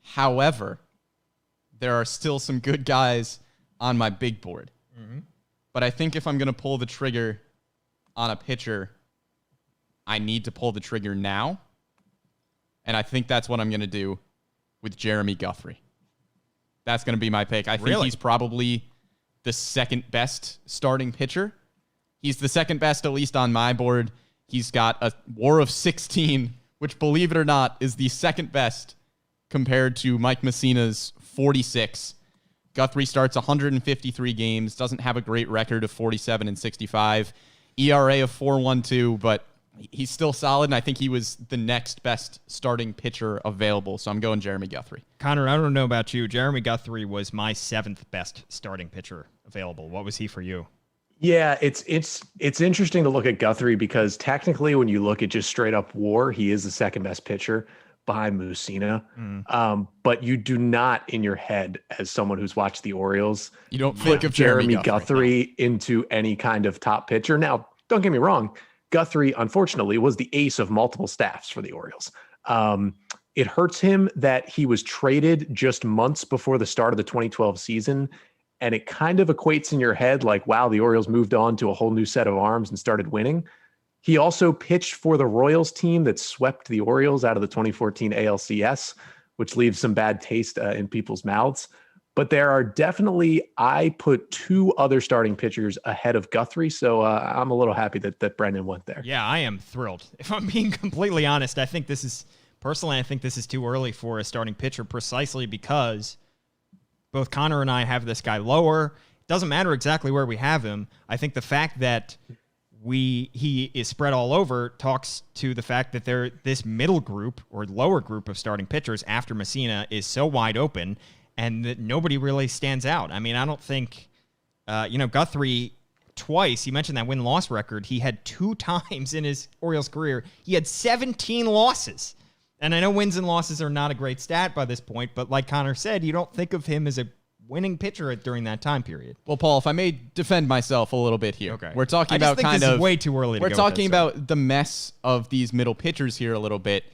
Speaker 2: However, there are still some good guys on my big board.
Speaker 1: Mm-hmm.
Speaker 2: But I think if I'm going to pull the trigger on a pitcher, I need to pull the trigger now. And I think that's what I'm going to do with Jeremy Guthrie. That's going to be my pick. I think he's probably the second best starting pitcher. He's the second best, at least on my board. He's got a WAR of 16, which, believe it or not, is the second best compared to Mike Messina's 46. Guthrie starts 153 games, doesn't have a great record of 47 and 65, ERA of 4.12, but he's still solid, and I think he was the next best starting pitcher available, so I'm going Jeremy Guthrie.
Speaker 1: Connor, I don't know about you. Jeremy Guthrie was my 7th best starting pitcher available. What was he for you?
Speaker 3: Yeah, it's interesting to look at Guthrie because technically when you look at just straight up WAR, he is the second best pitcher behind Mussina. But you do not in your head, as someone who's watched the Orioles,
Speaker 2: You don't think
Speaker 3: put
Speaker 2: of Jeremy
Speaker 3: Guthrie into any kind of top pitcher. Now, don't get me wrong. Guthrie, unfortunately, was the ace of multiple staffs for the Orioles. It hurts him that he was traded just months before the start of the 2012 season. And it kind of equates in your head like, wow, the Orioles moved on to a whole new set of arms and started winning. He also pitched for the Royals team that swept the Orioles out of the 2014 ALCS, which leaves some bad taste in people's mouths. But there are definitely, I put 2 other starting pitchers ahead of Guthrie. So I'm a little happy that Brendan went there.
Speaker 1: Yeah, I am thrilled. If I'm being completely honest, I think this is too early for a starting pitcher precisely because both Connor and I have this guy lower. It doesn't matter exactly where we have him. I think the fact that he is spread all over talks to the fact that this middle group or lower group of starting pitchers after Messina is so wide open and that nobody really stands out. I mean, I don't think, Guthrie twice, you mentioned that win-loss record, he had 2 times in his Orioles career, he had 17 losses. And I know wins and losses are not a great stat by this point, but like Connor said, you don't think of him as a winning pitcher during that time period.
Speaker 2: Well, Paul, if I may defend myself a little bit here.
Speaker 1: Okay.
Speaker 2: We're talking
Speaker 1: I just
Speaker 2: about
Speaker 1: think
Speaker 2: kind
Speaker 1: this
Speaker 2: of
Speaker 1: is way too early to
Speaker 2: We're
Speaker 1: go
Speaker 2: talking
Speaker 1: with that,
Speaker 2: about the mess of these middle pitchers here a little bit.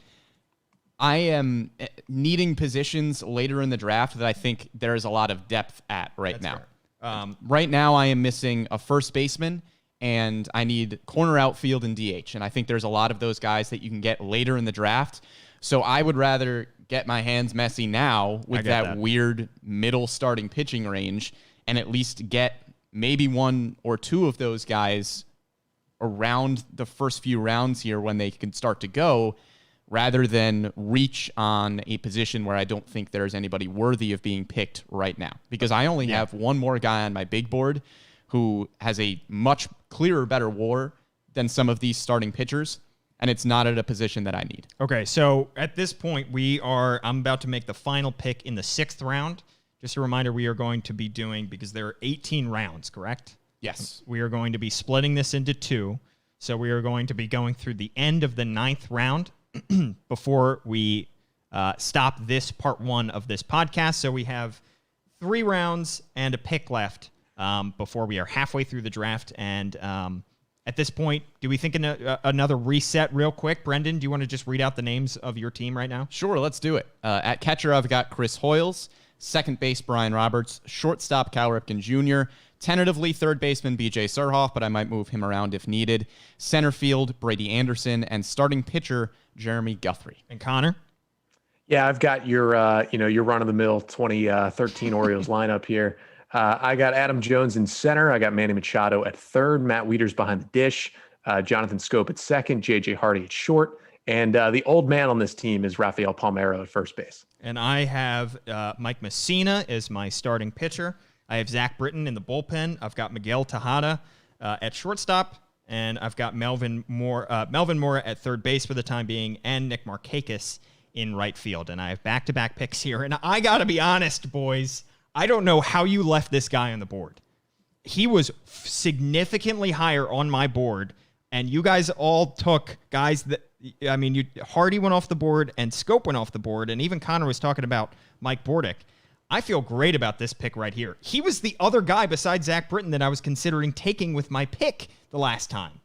Speaker 2: I am needing positions later in the draft that I think there's a lot of depth at right now. Right now, I am missing a first baseman, and I need corner outfield and DH. And I think there's a lot of those guys that you can get later in the draft. So I would rather get my hands messy now with that weird middle starting pitching range and at least get maybe 1 or 2 of those guys around the first few rounds here when they can start to go, rather than reach on a position where I don't think there's anybody worthy of being picked right now. Because I only have 1 more guy on my big board who has a much clearer, better WAR than some of these starting pitchers, and it's not at a position that I need.
Speaker 1: Okay, so at this point, I'm about to make the final pick in the 6th round. Just a reminder, we are going to be doing, because there are 18 rounds, correct?
Speaker 2: Yes.
Speaker 1: We are going to be splitting this into 2. So we are going to be going through the end of the 9th round before we stop this part 1 of this podcast. So we have 3 rounds and a pick left before we are halfway through the draft. And at this point, do we think another reset real quick? Brendan, do you want to just read out the names of your team right now?
Speaker 2: Sure, let's do it. At catcher, I've got Chris Hoyles. Second base, Brian Roberts. Shortstop, Cal Ripken Jr. Tentatively, third baseman, B.J. Surhoff, but I might move him around if needed. Center field, Brady Anderson. And starting pitcher, Jeremy Guthrie.
Speaker 1: And Connor?
Speaker 3: Yeah, I've got your run-of-the-mill 2013 Orioles lineup here. I got Adam Jones in center. I got Manny Machado at third. Matt Wieters behind the dish. Jonathan Scope at second. J.J. Hardy at short. And the old man on this team is Rafael Palmeiro at first base.
Speaker 1: And I have Mike Messina as my starting pitcher. I have Zach Britton in the bullpen. I've got Miguel Tejada at shortstop. And I've got Melvin Moore at third base for the time being, and Nick Markakis in right field. And I have back-to-back picks here. And I got to be honest, boys, I don't know how you left this guy on the board. He was significantly higher on my board, and you guys all took guys that, Hardy went off the board and Scope went off the board, and even Connor was talking about Mike Bordick. I feel great about this pick right here. He was the other guy besides Zach Britton that I was considering taking with my pick the last time.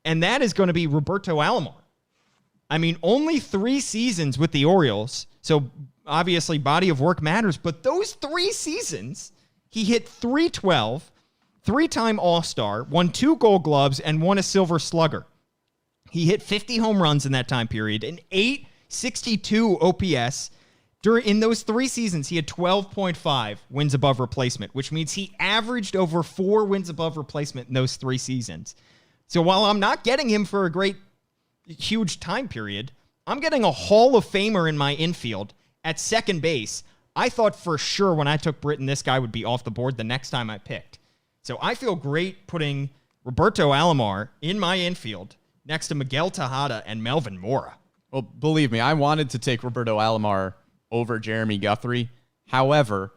Speaker 1: and that is going to be Roberto Alomar. I mean, only 3 seasons with the Orioles, so obviously body of work matters, but those 3 seasons, he hit .312, 3-time All-Star, won 2 Gold Gloves, and won a Silver Slugger. He hit 50 home runs in that time period, an .862 OPS. In those 3 seasons, he had 12.5 wins above replacement, which means he averaged over 4 wins above replacement in those 3 seasons. So while I'm not getting him for a great, huge time period, I'm getting a Hall of Famer in my infield at second base. I thought for sure when I took Britton, this guy would be off the board the next time I picked. So I feel great putting Roberto Alomar in my infield next to Miguel Tejada and Melvin Mora.
Speaker 2: Well, believe me, I wanted to take Roberto Alomar over Jeremy Guthrie. However,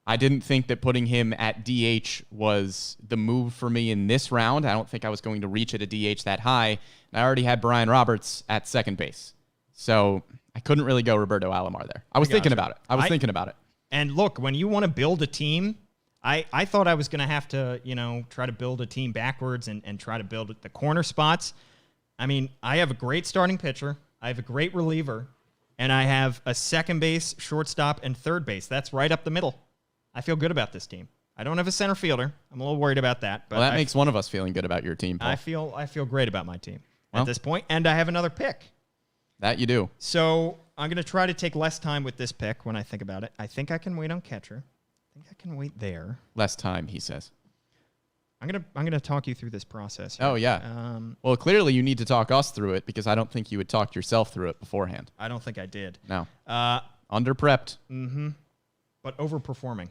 Speaker 2: I didn't think that putting him at DH was the move for me in this round. I don't think I was going to reach at a DH that high. And I already had Brian Roberts at second base. So I couldn't really go Roberto Alomar there. I was thinking about it. I was thinking about it.
Speaker 1: And look, when you want to build a team, I thought I was going to have to, try to build a team backwards and try to build the corner spots. I mean, I have a great starting pitcher. I have a great reliever. And I have a second base, shortstop, and third base. That's right up the middle. I feel good about this team. I don't have a center fielder. I'm a little worried about that. But
Speaker 2: well, that makes one of us feeling good about your team, Paul.
Speaker 1: I feel great about my team at this point, and I have another pick.
Speaker 2: That you do.
Speaker 1: So I'm going to try to take less time with this pick when I think about it. I think I can wait on catcher. I think I can wait there.
Speaker 2: Less time, he says.
Speaker 1: I'm gonna talk you through this process here.
Speaker 2: Oh, yeah. Well, clearly you need to talk us through it because I don't think you had talked yourself through it beforehand.
Speaker 1: I don't think I did.
Speaker 2: No. Under-prepped.
Speaker 1: Mm-hmm. But overperforming.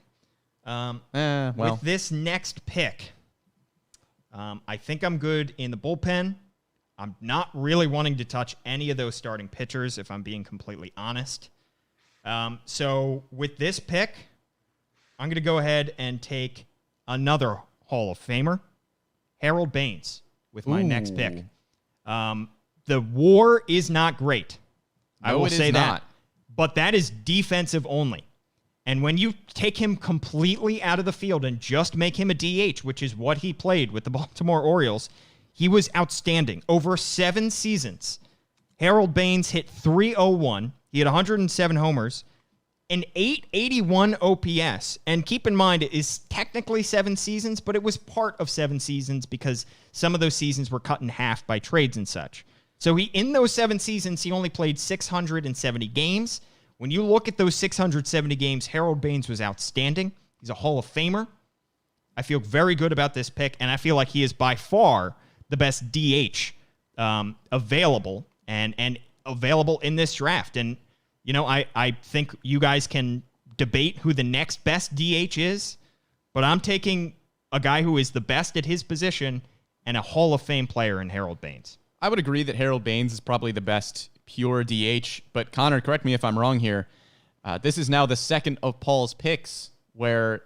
Speaker 2: Well.
Speaker 1: With this next pick, I think I'm good in the bullpen. I'm not really wanting to touch any of those starting pitchers, if I'm being completely honest. So with this pick, I'm going to go ahead and take another Hall of Famer, Harold Baines, with my next pick. The WAR is not great. I will say that. But that is defensive only. And when you take him completely out of the field and just make him a DH, which is what he played with the Baltimore Orioles, he was outstanding. Over 7 seasons, Harold Baines hit .301. He had 107 homers, an .881 OPS. And keep in mind, it is technically 7 seasons, but it was part of 7 seasons because some of those seasons were cut in half by trades and such. So in those 7 seasons, he only played 670 games. When you look at those 670 games, Harold Baines was outstanding. He's a Hall of Famer. I feel very good about this pick, and I feel like he is by far the best DH available and available in this draft. And, I think you guys can debate who the next best DH is, but I'm taking a guy who is the best at his position and a Hall of Fame player in Harold Baines.
Speaker 2: I would agree that Harold Baines is probably the best pure DH, but Connor, correct me if I'm wrong here. This is now the second of Paul's picks where,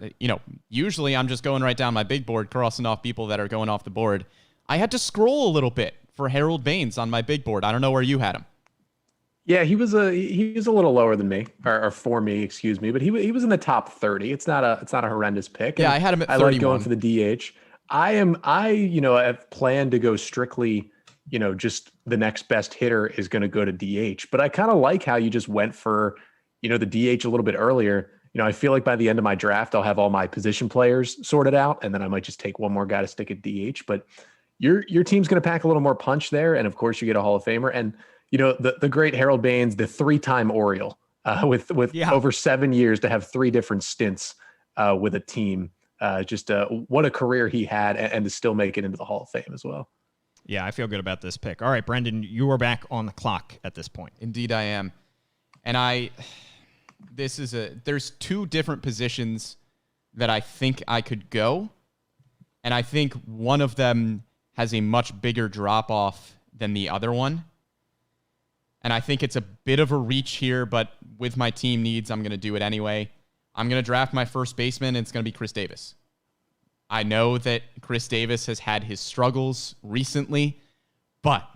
Speaker 2: usually I'm just going right down my big board, crossing off people that are going off the board. I had to scroll a little bit for Harold Baines on my big board. I don't know where you had him.
Speaker 3: Yeah, he was a little lower than me, or for me, excuse me. But he was in the top 30. It's not a horrendous pick.
Speaker 2: Yeah, I had him at 31.
Speaker 3: I like going for the DH. I have planned to go strictly, just the next best hitter is going to go to DH. But I kind of like how you just went for, the DH a little bit earlier. I feel like by the end of my draft, I'll have all my position players sorted out, and then I might just take one more guy to stick at DH. But your team's going to pack a little more punch there, and of course you get a Hall of Famer. And the great Harold Baines, the 3-time Oriole, with over 7 years to have 3 different stints with a team. What a career he had, and to still make it into the Hall of Fame as well.
Speaker 1: Yeah, I feel good about this pick. All right, Brendan, you are back on the clock at this point.
Speaker 2: Indeed I am. And there's 2 different positions that I think I could go. And I think one of them has a much bigger drop-off than the other one. And I think it's a bit of a reach here, but with my team needs, I'm going to do it anyway. I'm going to draft my first baseman, and it's going to be Chris Davis. I know that Chris Davis has had his struggles recently, but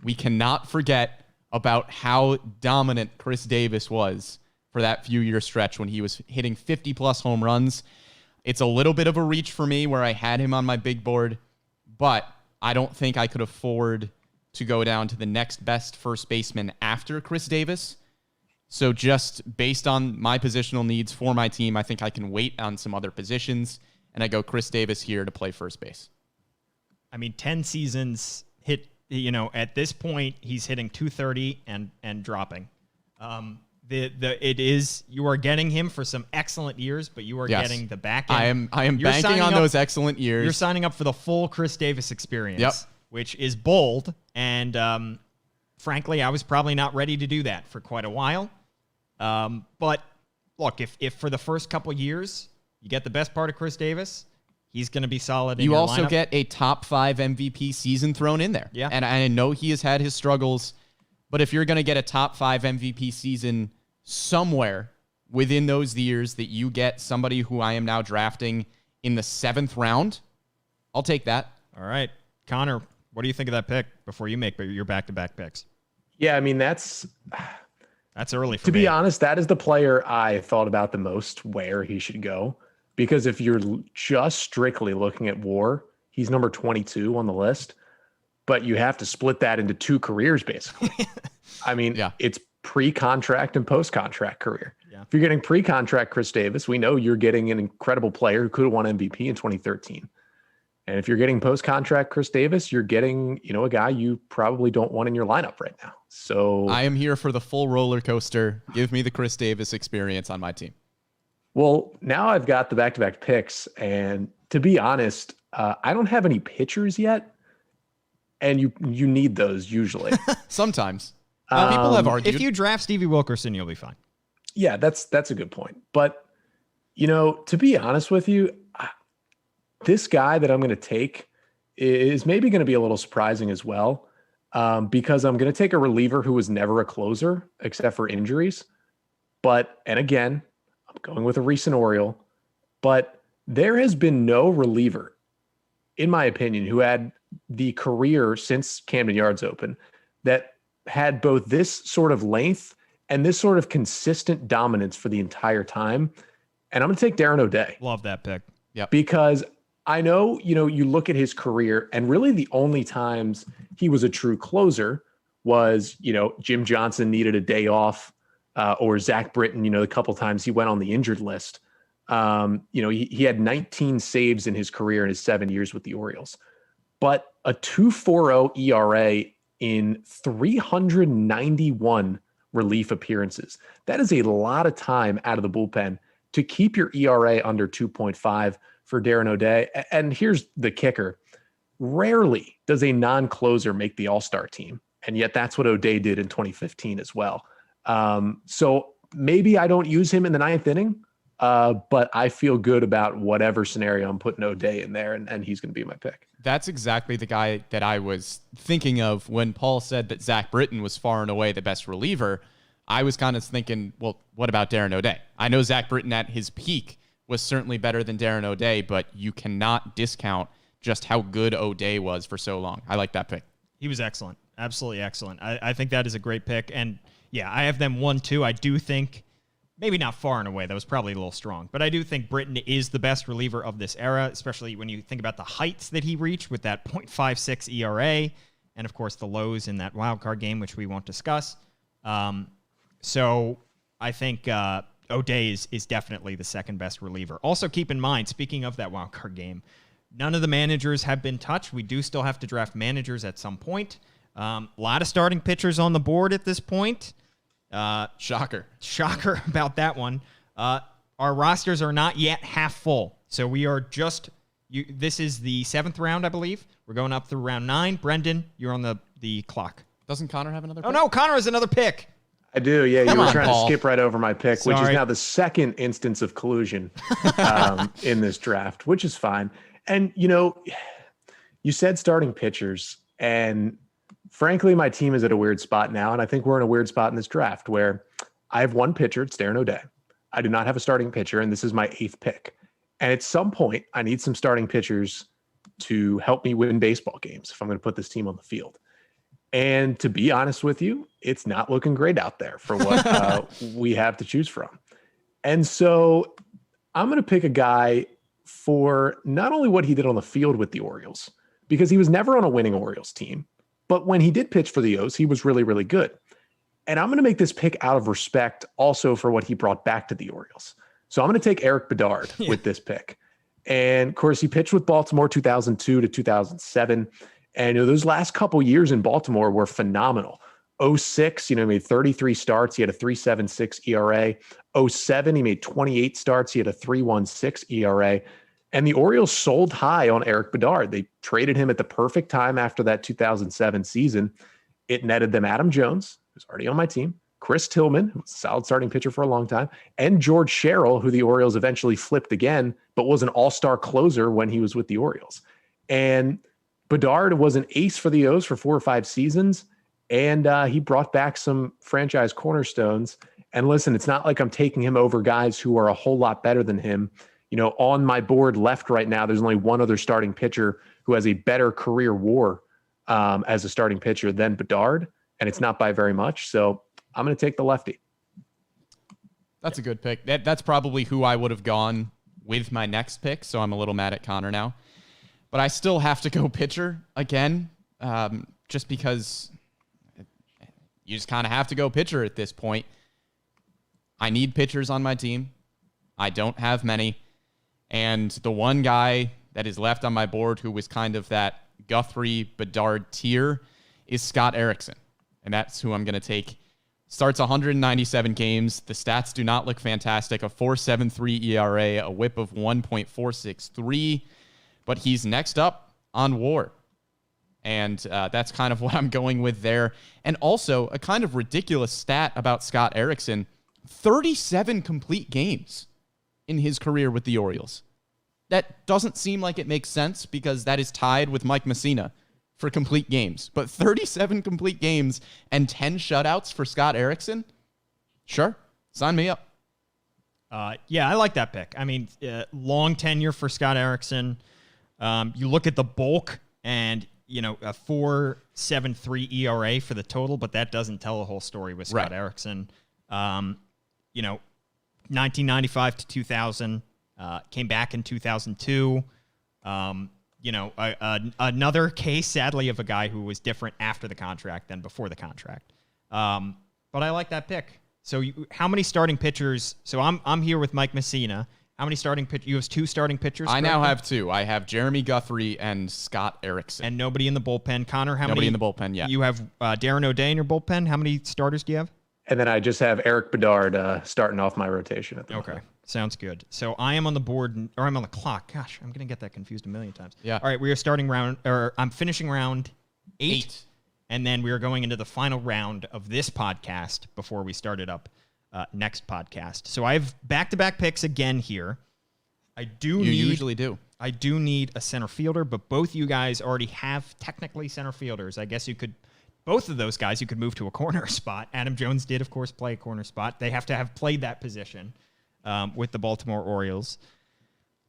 Speaker 2: we cannot forget about how dominant Chris Davis was for that few-year stretch when he was hitting 50-plus home runs. It's a little bit of a reach for me where I had him on my big board, but I don't think I could afford to go down to the next best first baseman after Chris Davis. So just based on my positional needs for my team, I think I can wait on some other positions, and I go Chris Davis here to play first base.
Speaker 1: I mean, 10 seasons hit, at this point, he's hitting 230 and dropping. You are getting him for some excellent years, but you are getting the back end.
Speaker 2: I am banking on those excellent years.
Speaker 1: You're signing up for the full Chris Davis experience,
Speaker 2: yep.
Speaker 1: which is bold. And frankly, I was probably not ready to do that for quite a while. But look, if for the first couple years you get the best part of Chris Davis, he's going to be solid.
Speaker 2: You also get a top 5 MVP season thrown in there.
Speaker 1: Yeah.
Speaker 2: And I know he has had his struggles, but if you're going to get a top 5 MVP season somewhere within those years that you get somebody who I am now drafting in the 7th round, I'll take that.
Speaker 1: All right. Connor, what do you think of that pick before you make your back-to-back picks?
Speaker 3: Yeah, I mean, that's
Speaker 1: early for
Speaker 3: me. To be
Speaker 1: me.
Speaker 3: honest, that is the player I thought about the most where he should go. Because if you're just strictly looking at WAR, he's number 22 on the list. But you have to split that into 2 careers, basically. I mean, it's pre-contract and post-contract career. Yeah. If you're getting pre-contract Chris Davis, we know you're getting an incredible player who could have won MVP in 2013. And if you're getting post-contract Chris Davis, you're getting, a guy you probably don't want in your lineup right now. So
Speaker 2: I am here for the full roller coaster. Give me the Chris Davis experience on my team.
Speaker 3: Well, now I've got the back-to-back picks. And to be honest, I don't have any pitchers yet. And you need those usually.
Speaker 2: Sometimes. People have argued.
Speaker 1: If you draft Stevie Wilkerson, you'll be fine.
Speaker 3: Yeah, that's a good point. But, to be honest with you, this guy that I'm going to take is maybe going to be a little surprising as well, because I'm going to take a reliever who was never a closer except for injuries. And again, I'm going with a recent Oriole, but there has been no reliever, in my opinion, who had the career since Camden Yards open that had both this sort of length and this sort of consistent dominance for the entire time. And I'm going to take Darren O'Day.
Speaker 1: Love that pick.
Speaker 2: Yep.
Speaker 3: Because I know, you look at his career and really the only times he was a true closer was, Jim Johnson needed a day off, or Zach Britton, the couple times he went on the injured list. He had 19 saves in his career in his 7 years with the Orioles, but a 2.40 ERA in 391 relief appearances. That is a lot of time out of the bullpen to keep your ERA under 2.5 for Darren O'Day. And here's the kicker. Rarely does a non-closer make the All-Star team. And yet that's what O'Day did in 2015 as well. So maybe I don't use him in the 9th inning, but I feel good about whatever scenario I'm putting O'Day in there, and he's going to be my pick.
Speaker 2: That's exactly the guy that I was thinking of when Paul said that Zach Britton was far and away the best reliever. I was kind of thinking, well, what about Darren O'Day? I know Zach Britton at his peak was certainly better than Darren O'Day, but you cannot discount just how good O'Day was for so long. I like that pick.
Speaker 1: He was excellent. Absolutely excellent. I think that is a great pick. And yeah, I have them 1-2. I do think, maybe not far and away, that was probably a little strong, but I do think Britton is the best reliever of this era, especially when you think about the heights that he reached with that .56 ERA, and of course the lows in that wild card game, which we won't discuss. So I think O'Day is definitely the second best reliever. Also keep in mind, speaking of that wild card game, none of the managers have been touched. We do still have to draft managers at some point. A lot of starting pitchers on the board at this point.
Speaker 2: Shocker
Speaker 1: about that one. Our rosters are not yet half full. So we are this is the 7th round, I believe. We're going up through round 9. Brendan, you're on the clock.
Speaker 2: Doesn't Connor have another pick?
Speaker 1: Oh, no, Connor has another pick.
Speaker 3: I do, yeah. You were trying
Speaker 2: Paul.
Speaker 3: to skip right over my pick,
Speaker 1: Sorry.
Speaker 3: which is now the second instance of collusion in this draft, which is fine. And, you said starting pitchers, and frankly, my team is at a weird spot now, and I think we're in a weird spot in this draft where I have one pitcher, it's Darren O'Day. I do not have a starting pitcher, and this is my 8th pick. And at some point, I need some starting pitchers to help me win baseball games if I'm going to put this team on the field. And to be honest with you, it's not looking great out there for what we have to choose from. And so I'm going to pick a guy for not only what he did on the field with the Orioles, because he was never on a winning Orioles team. But when he did pitch for the O's, he was really, really good. And I'm going to make this pick out of respect also for what he brought back to the Orioles. So I'm going to take Eric Bedard with this pick. And of course, he pitched with Baltimore 2002 to 2007. And those last couple years in Baltimore were phenomenal. 06, he made 33 starts. He had a 3.76 ERA. 07, he made 28 starts. He had a 3.16 ERA. And the Orioles sold high on Eric Bedard. They traded him at the perfect time after that 2007 season. It netted them Adam Jones, who's already on my team, Chris Tillman, who was a solid starting pitcher for a long time, and George Sherrill, who the Orioles eventually flipped again, but was an all-star closer when he was with the Orioles. And Bedard was an ace for the O's for 4 or 5 seasons, and he brought back some franchise cornerstones. And listen, it's not like I'm taking him over guys who are a whole lot better than him. On my board left right now, there's only one other starting pitcher who has a better career WAR as a starting pitcher than Bedard, and it's not by very much. So I'm going to take the lefty.
Speaker 2: That's a good pick. That's probably who I would have gone with my next pick, so I'm a little mad at Connor now. But I still have to go pitcher again, just because you just kind of have to go pitcher at this point. I need pitchers on my team. I don't have many. And the one guy that is left on my board who was kind of that Guthrie Bedard tier is Scott Erickson. And that's who I'm going to take. Starts 197 games. The stats do not look fantastic. A 4.73 ERA, a whip of 1.463. But he's next up on WAR. And that's kind of what I'm going with there. And also, a kind of ridiculous stat about Scott Erickson, 37 complete games in his career with the Orioles. That doesn't seem like it makes sense because that is tied with Mike Messina for complete games. But 37 complete games and 10 shutouts for Scott Erickson? Sure. Sign me up.
Speaker 1: Yeah, I like that pick. I mean, long tenure for Scott Erickson. You look at the bulk and, a 4.73 ERA for the total, but that doesn't tell the whole story with Scott Erickson. 1995 to 2000, came back in 2002. Another case, sadly, of a guy who was different after the contract than before the contract. But I like that pick. So how many starting pitchers? So I'm here with Mike Messina. How many starting pitchers? You have 2 starting pitchers?
Speaker 2: I now have 2. I have Jeremy Guthrie and Scott Erickson.
Speaker 1: And nobody in the bullpen. Connor, how many?
Speaker 2: Nobody in the bullpen, yeah.
Speaker 1: You have Darren O'Day in your bullpen. How many starters do you have?
Speaker 3: And then I just have Eric Bedard starting off my rotation at the moment.
Speaker 1: Sounds good. So I am on the board, or I'm on the clock. Gosh, I'm going to get that confused a million times.
Speaker 2: Yeah.
Speaker 1: All right, we are starting I'm finishing round 8. And then we are going into the final round of this podcast before we started up next podcast. So I have back-to-back picks again here. You
Speaker 2: usually do.
Speaker 1: I do need a center fielder, but both you guys already have technically center fielders. I guess both of those guys, you could move to a corner spot. Adam Jones did, of course, play a corner spot. They have to have played that position with the Baltimore Orioles.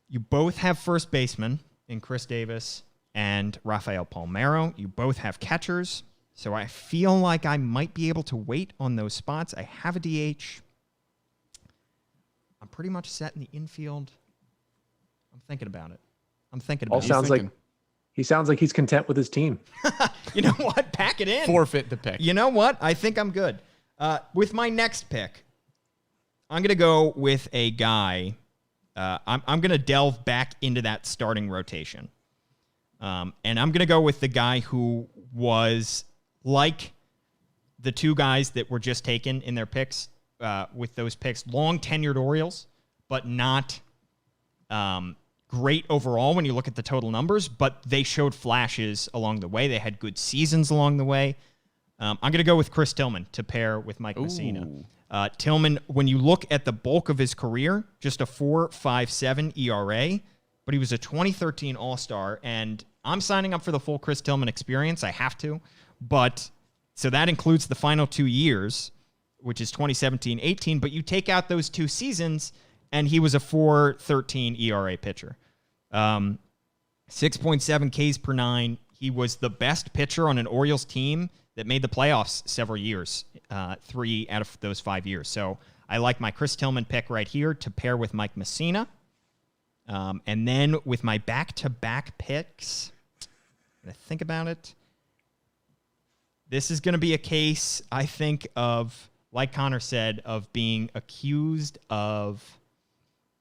Speaker 1: You both have first basemen in Chris Davis and Rafael Palmeiro. You both have catchers. So I feel like I might be able to wait on those spots. I have a DH. I'm pretty much set in the infield. I'm thinking about it.
Speaker 3: He sounds like he's content with his team.
Speaker 1: You know what? Pack it in.
Speaker 2: Forfeit the pick.
Speaker 1: You know what? I think I'm good. With my next pick, I'm going to go with a guy. I'm going to delve back into that starting rotation. And I'm going to go with the guy who was like the 2 guys that were just taken in their picks, with those picks, long tenured Orioles, but not great overall when you look at the total numbers, but they showed flashes along the way. They had good seasons along the way. I'm going to go with Chris Tillman to pair with Mike Messina. Tillman, when you look at the bulk of his career, just a 4.57 ERA, but he was a 2013 All-Star, and I'm signing up for the full Chris Tillman experience. I have to. But so that includes the final 2 years, which is 2017-18, but you take out those 2 seasons, and he was a 4.13 ERA pitcher. 6.7 Ks per 9. He was the best pitcher on an Orioles team that made the playoffs several years, 3 out of those 5 years. So I like my Chris Tillman pick right here to pair with Mike Messina. And then with my back-to-back picks, When I think about it, this is going to be a case, I think, of, like Connor said, of being accused of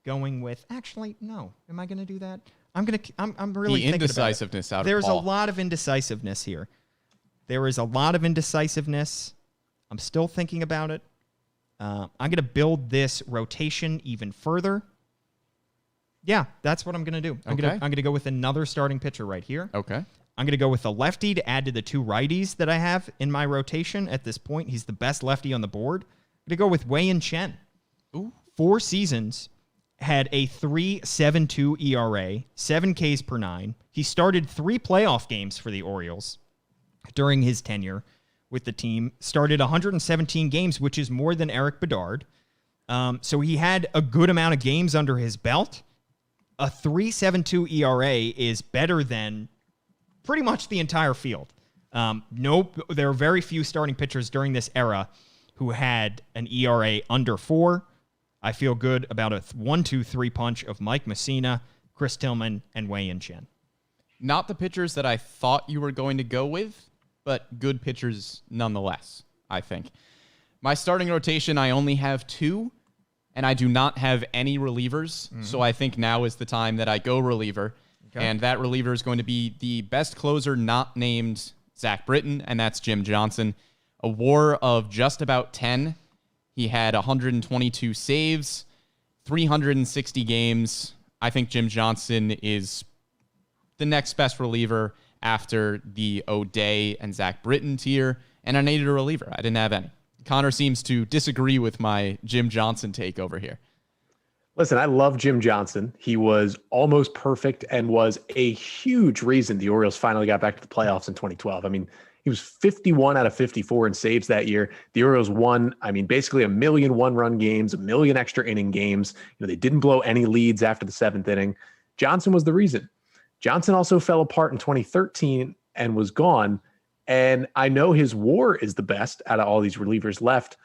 Speaker 1: going with. Actually, no. Am I going to do that? I'm really
Speaker 2: the
Speaker 1: thinking
Speaker 2: indecisiveness
Speaker 1: about it.
Speaker 2: out of
Speaker 1: There's
Speaker 2: Paul.
Speaker 1: a lot of indecisiveness here. There is a lot of indecisiveness. I'm still thinking about it. I'm going to build this rotation even further. Yeah, that's what I'm going to do. I'm going to go with another starting pitcher right here.
Speaker 2: Okay.
Speaker 1: I'm going to go with a lefty to add to the two righties that I have in my rotation at this point. He's the best lefty on the board. I'm going to go with Wei-Yin Chen.
Speaker 2: Ooh.
Speaker 1: 4 seasons, had a 3.72 ERA, 7 Ks per 9. He started 3 playoff games for the Orioles during his tenure with the team. Started 117 games, which is more than Eric Bedard. So he had a good amount of games under his belt. A 3.72 ERA is better than pretty much the entire field. There are very few starting pitchers during this era who had an ERA under 4. I feel good about a 1-2-3 punch of Mike Mussina, Chris Tillman, and Wei-Yin Chen.
Speaker 2: Not the pitchers that I thought you were going to go with, but good pitchers nonetheless, I think. My starting rotation, I only have 2, and I do not have any relievers, so I think now is the time that I go reliever. Okay. And that reliever is going to be the best closer not named Zach Britton, and that's Jim Johnson. A WAR of just about 10. He had 122 saves, 360 games. I think Jim Johnson is the next best reliever after the O'Day and Zach Britton tier, and I needed a reliever. I didn't have any. Connor seems to disagree with my Jim Johnson take over here.
Speaker 3: Listen, I love Jim Johnson. He was almost perfect and was a huge reason the Orioles finally got back to the playoffs in 2012. I mean, he was 51 out of 54 in saves that year. The Orioles won, basically 1 million one-run games, 1 million extra inning games. They didn't blow any leads after the 7th inning. Johnson was the reason. Johnson also fell apart in 2013 and was gone. And I know his WAR is the best out of all these relievers left,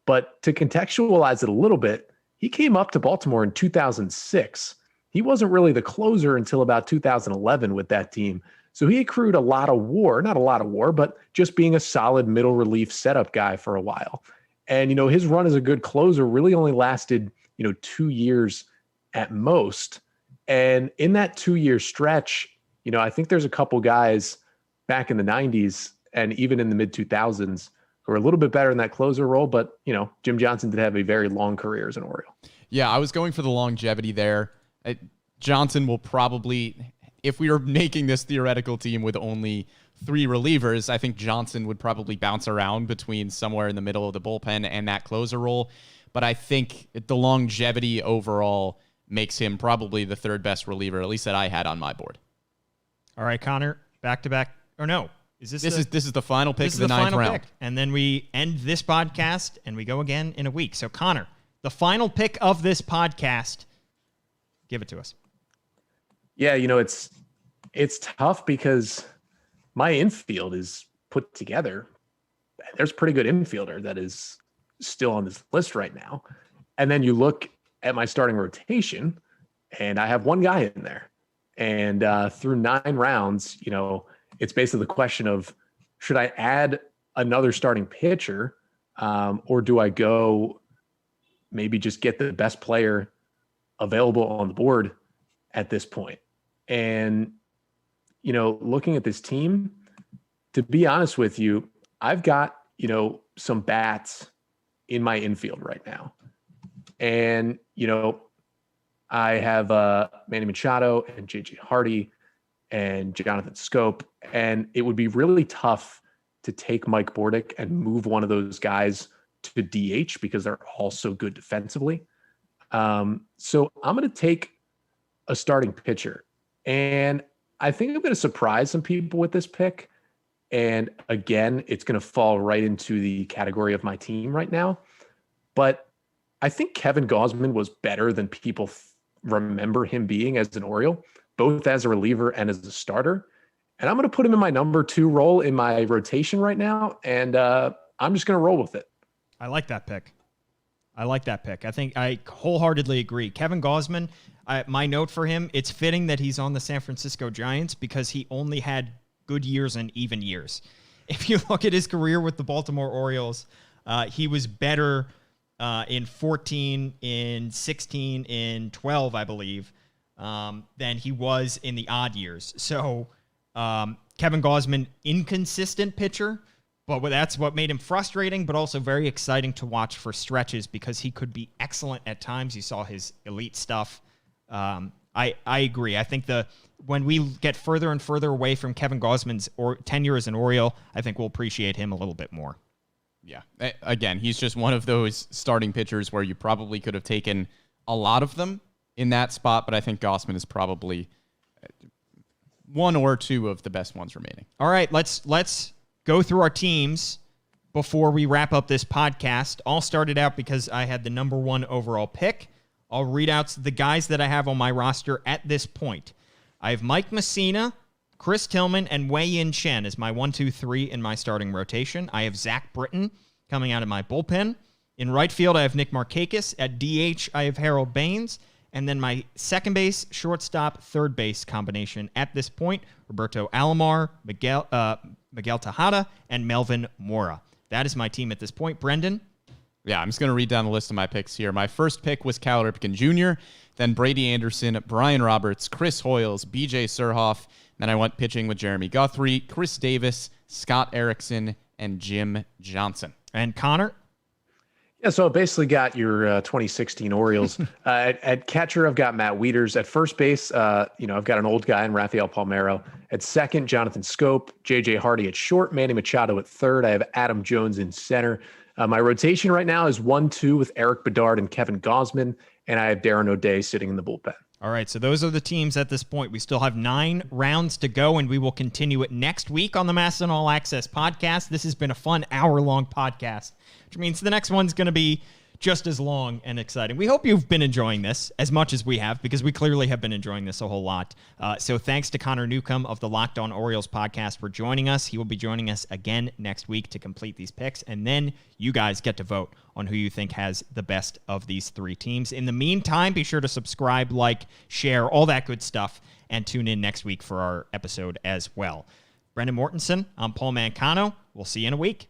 Speaker 3: but to contextualize it a little bit, he came up to Baltimore in 2006. He wasn't really the closer until about 2011 with that team. So he accrued a lot of WAR, not a lot of WAR, but just being a solid middle relief setup guy for a while. And, his run as a good closer really only lasted, 2 years at most. And in that 2-year stretch, I think there's a couple guys back in the 90s and even in the mid 2000s who are a little bit better in that closer role. But, Jim Johnson did have a very long career as an Oriole.
Speaker 2: Yeah, I was going for the longevity there. Johnson will probably, if we were making this theoretical team with only 3 relievers, I think Johnson would probably bounce around between somewhere in the middle of the bullpen and that closer role. But I think the longevity overall makes him probably the 3rd best reliever, at least that I had on my board.
Speaker 1: All right, Connor, back to back. Or no,
Speaker 2: this is the final pick of the 9th round.
Speaker 1: Pick. And then we end this podcast and we go again in a week. So Connor, the final pick of this podcast, give it to us.
Speaker 3: Yeah, it's tough because my infield is put together. There's a pretty good infielder that is still on this list right now. And then you look at my starting rotation and I have one guy in there. And through 9 rounds, it's basically the question of, should I add another starting pitcher or do I go maybe just get the best player available on the board at this point? And, looking at this team, to be honest with you, I've got, some bats in my infield right now. And, I have Manny Machado and JJ Hardy and Jonathan Scope. And it would be really tough to take Mike Bordick and move one of those guys to DH because they're all so good defensively. So I'm going to take a starting pitcher. And I think I'm going to surprise some people with this pick. And again, it's going to fall right into the category of my team right now. But I think Kevin Gausman was better than people remember him being as an Oriole, both as a reliever and as a starter. And I'm going to put him in my number 2 role in my rotation right now. And I'm just going to roll with it.
Speaker 1: I like that pick. I think I wholeheartedly agree. Kevin Gausman, my note for him, it's fitting that he's on the San Francisco Giants because he only had good years and even years. If you look at his career with the Baltimore Orioles, he was better in 14, in 16, in 12, I believe, than he was in the odd years. So Kevin Gausman, inconsistent pitcher, but that's what made him frustrating, but also very exciting to watch for stretches because he could be excellent at times. You saw his elite stuff. I agree. I think when we get further and further away from Kevin Gausman's tenure as an Oriole, I think we'll appreciate him a little bit more.
Speaker 2: Yeah. Again, he's just one of those starting pitchers where you probably could have taken a lot of them in that spot, but I think Gausman is probably one or two of the best ones remaining.
Speaker 1: All right, let's go through our teams before we wrap up this podcast. All started out because I had the number 1 overall pick. I'll read out the guys that I have on my roster at this point. I have Mike Messina, Chris Tillman, and Wei-Yin Chen as my 1, 2, 3 in my starting rotation. I have Zach Britton coming out of my bullpen. In right field, I have Nick Markakis. At DH, I have Harold Baines. And then my second base, shortstop, third base combination at this point, Roberto Alomar, Miguel Tejada, and Melvin Mora. That is my team at this point. Brendan?
Speaker 2: Yeah, I'm just going to read down the list of my picks here. My first pick was Cal Ripken Jr., then Brady Anderson, Brian Roberts, Chris Hoyles, BJ Surhoff. Then I went pitching with Jeremy Guthrie, Chris Davis, Scott Erickson, and Jim Johnson.
Speaker 1: And Connor?
Speaker 3: Yeah, so I basically got your 2016 Orioles. At catcher, I've got Matt Wieters. At first base, I've got an old guy in Rafael Palmeiro. At second, Jonathan Scope. J.J. Hardy at short. Manny Machado at third. I have Adam Jones in center. My rotation right now is 1-2 with Eric Bedard and Kevin Gausman, and I have Darren O'Day sitting in the bullpen.
Speaker 1: All right, so those are the teams at this point. We still have 9 rounds to go, and we will continue it next week on the MASN All Access podcast. This has been a fun hour-long podcast, which means the next one's going to be just as long and exciting. We hope you've been enjoying this as much as we have, because we clearly have been enjoying this a whole lot. So thanks to Connor Newcomb of the Locked On Orioles podcast for joining us. He will be joining us again next week to complete these picks, and then you guys get to vote on who you think has the best of these 3 teams. In the meantime, be sure to subscribe, like, share, all that good stuff, and tune in next week for our episode as well. Brendan Mortensen, I'm Paul Mancano. We'll see you in a week.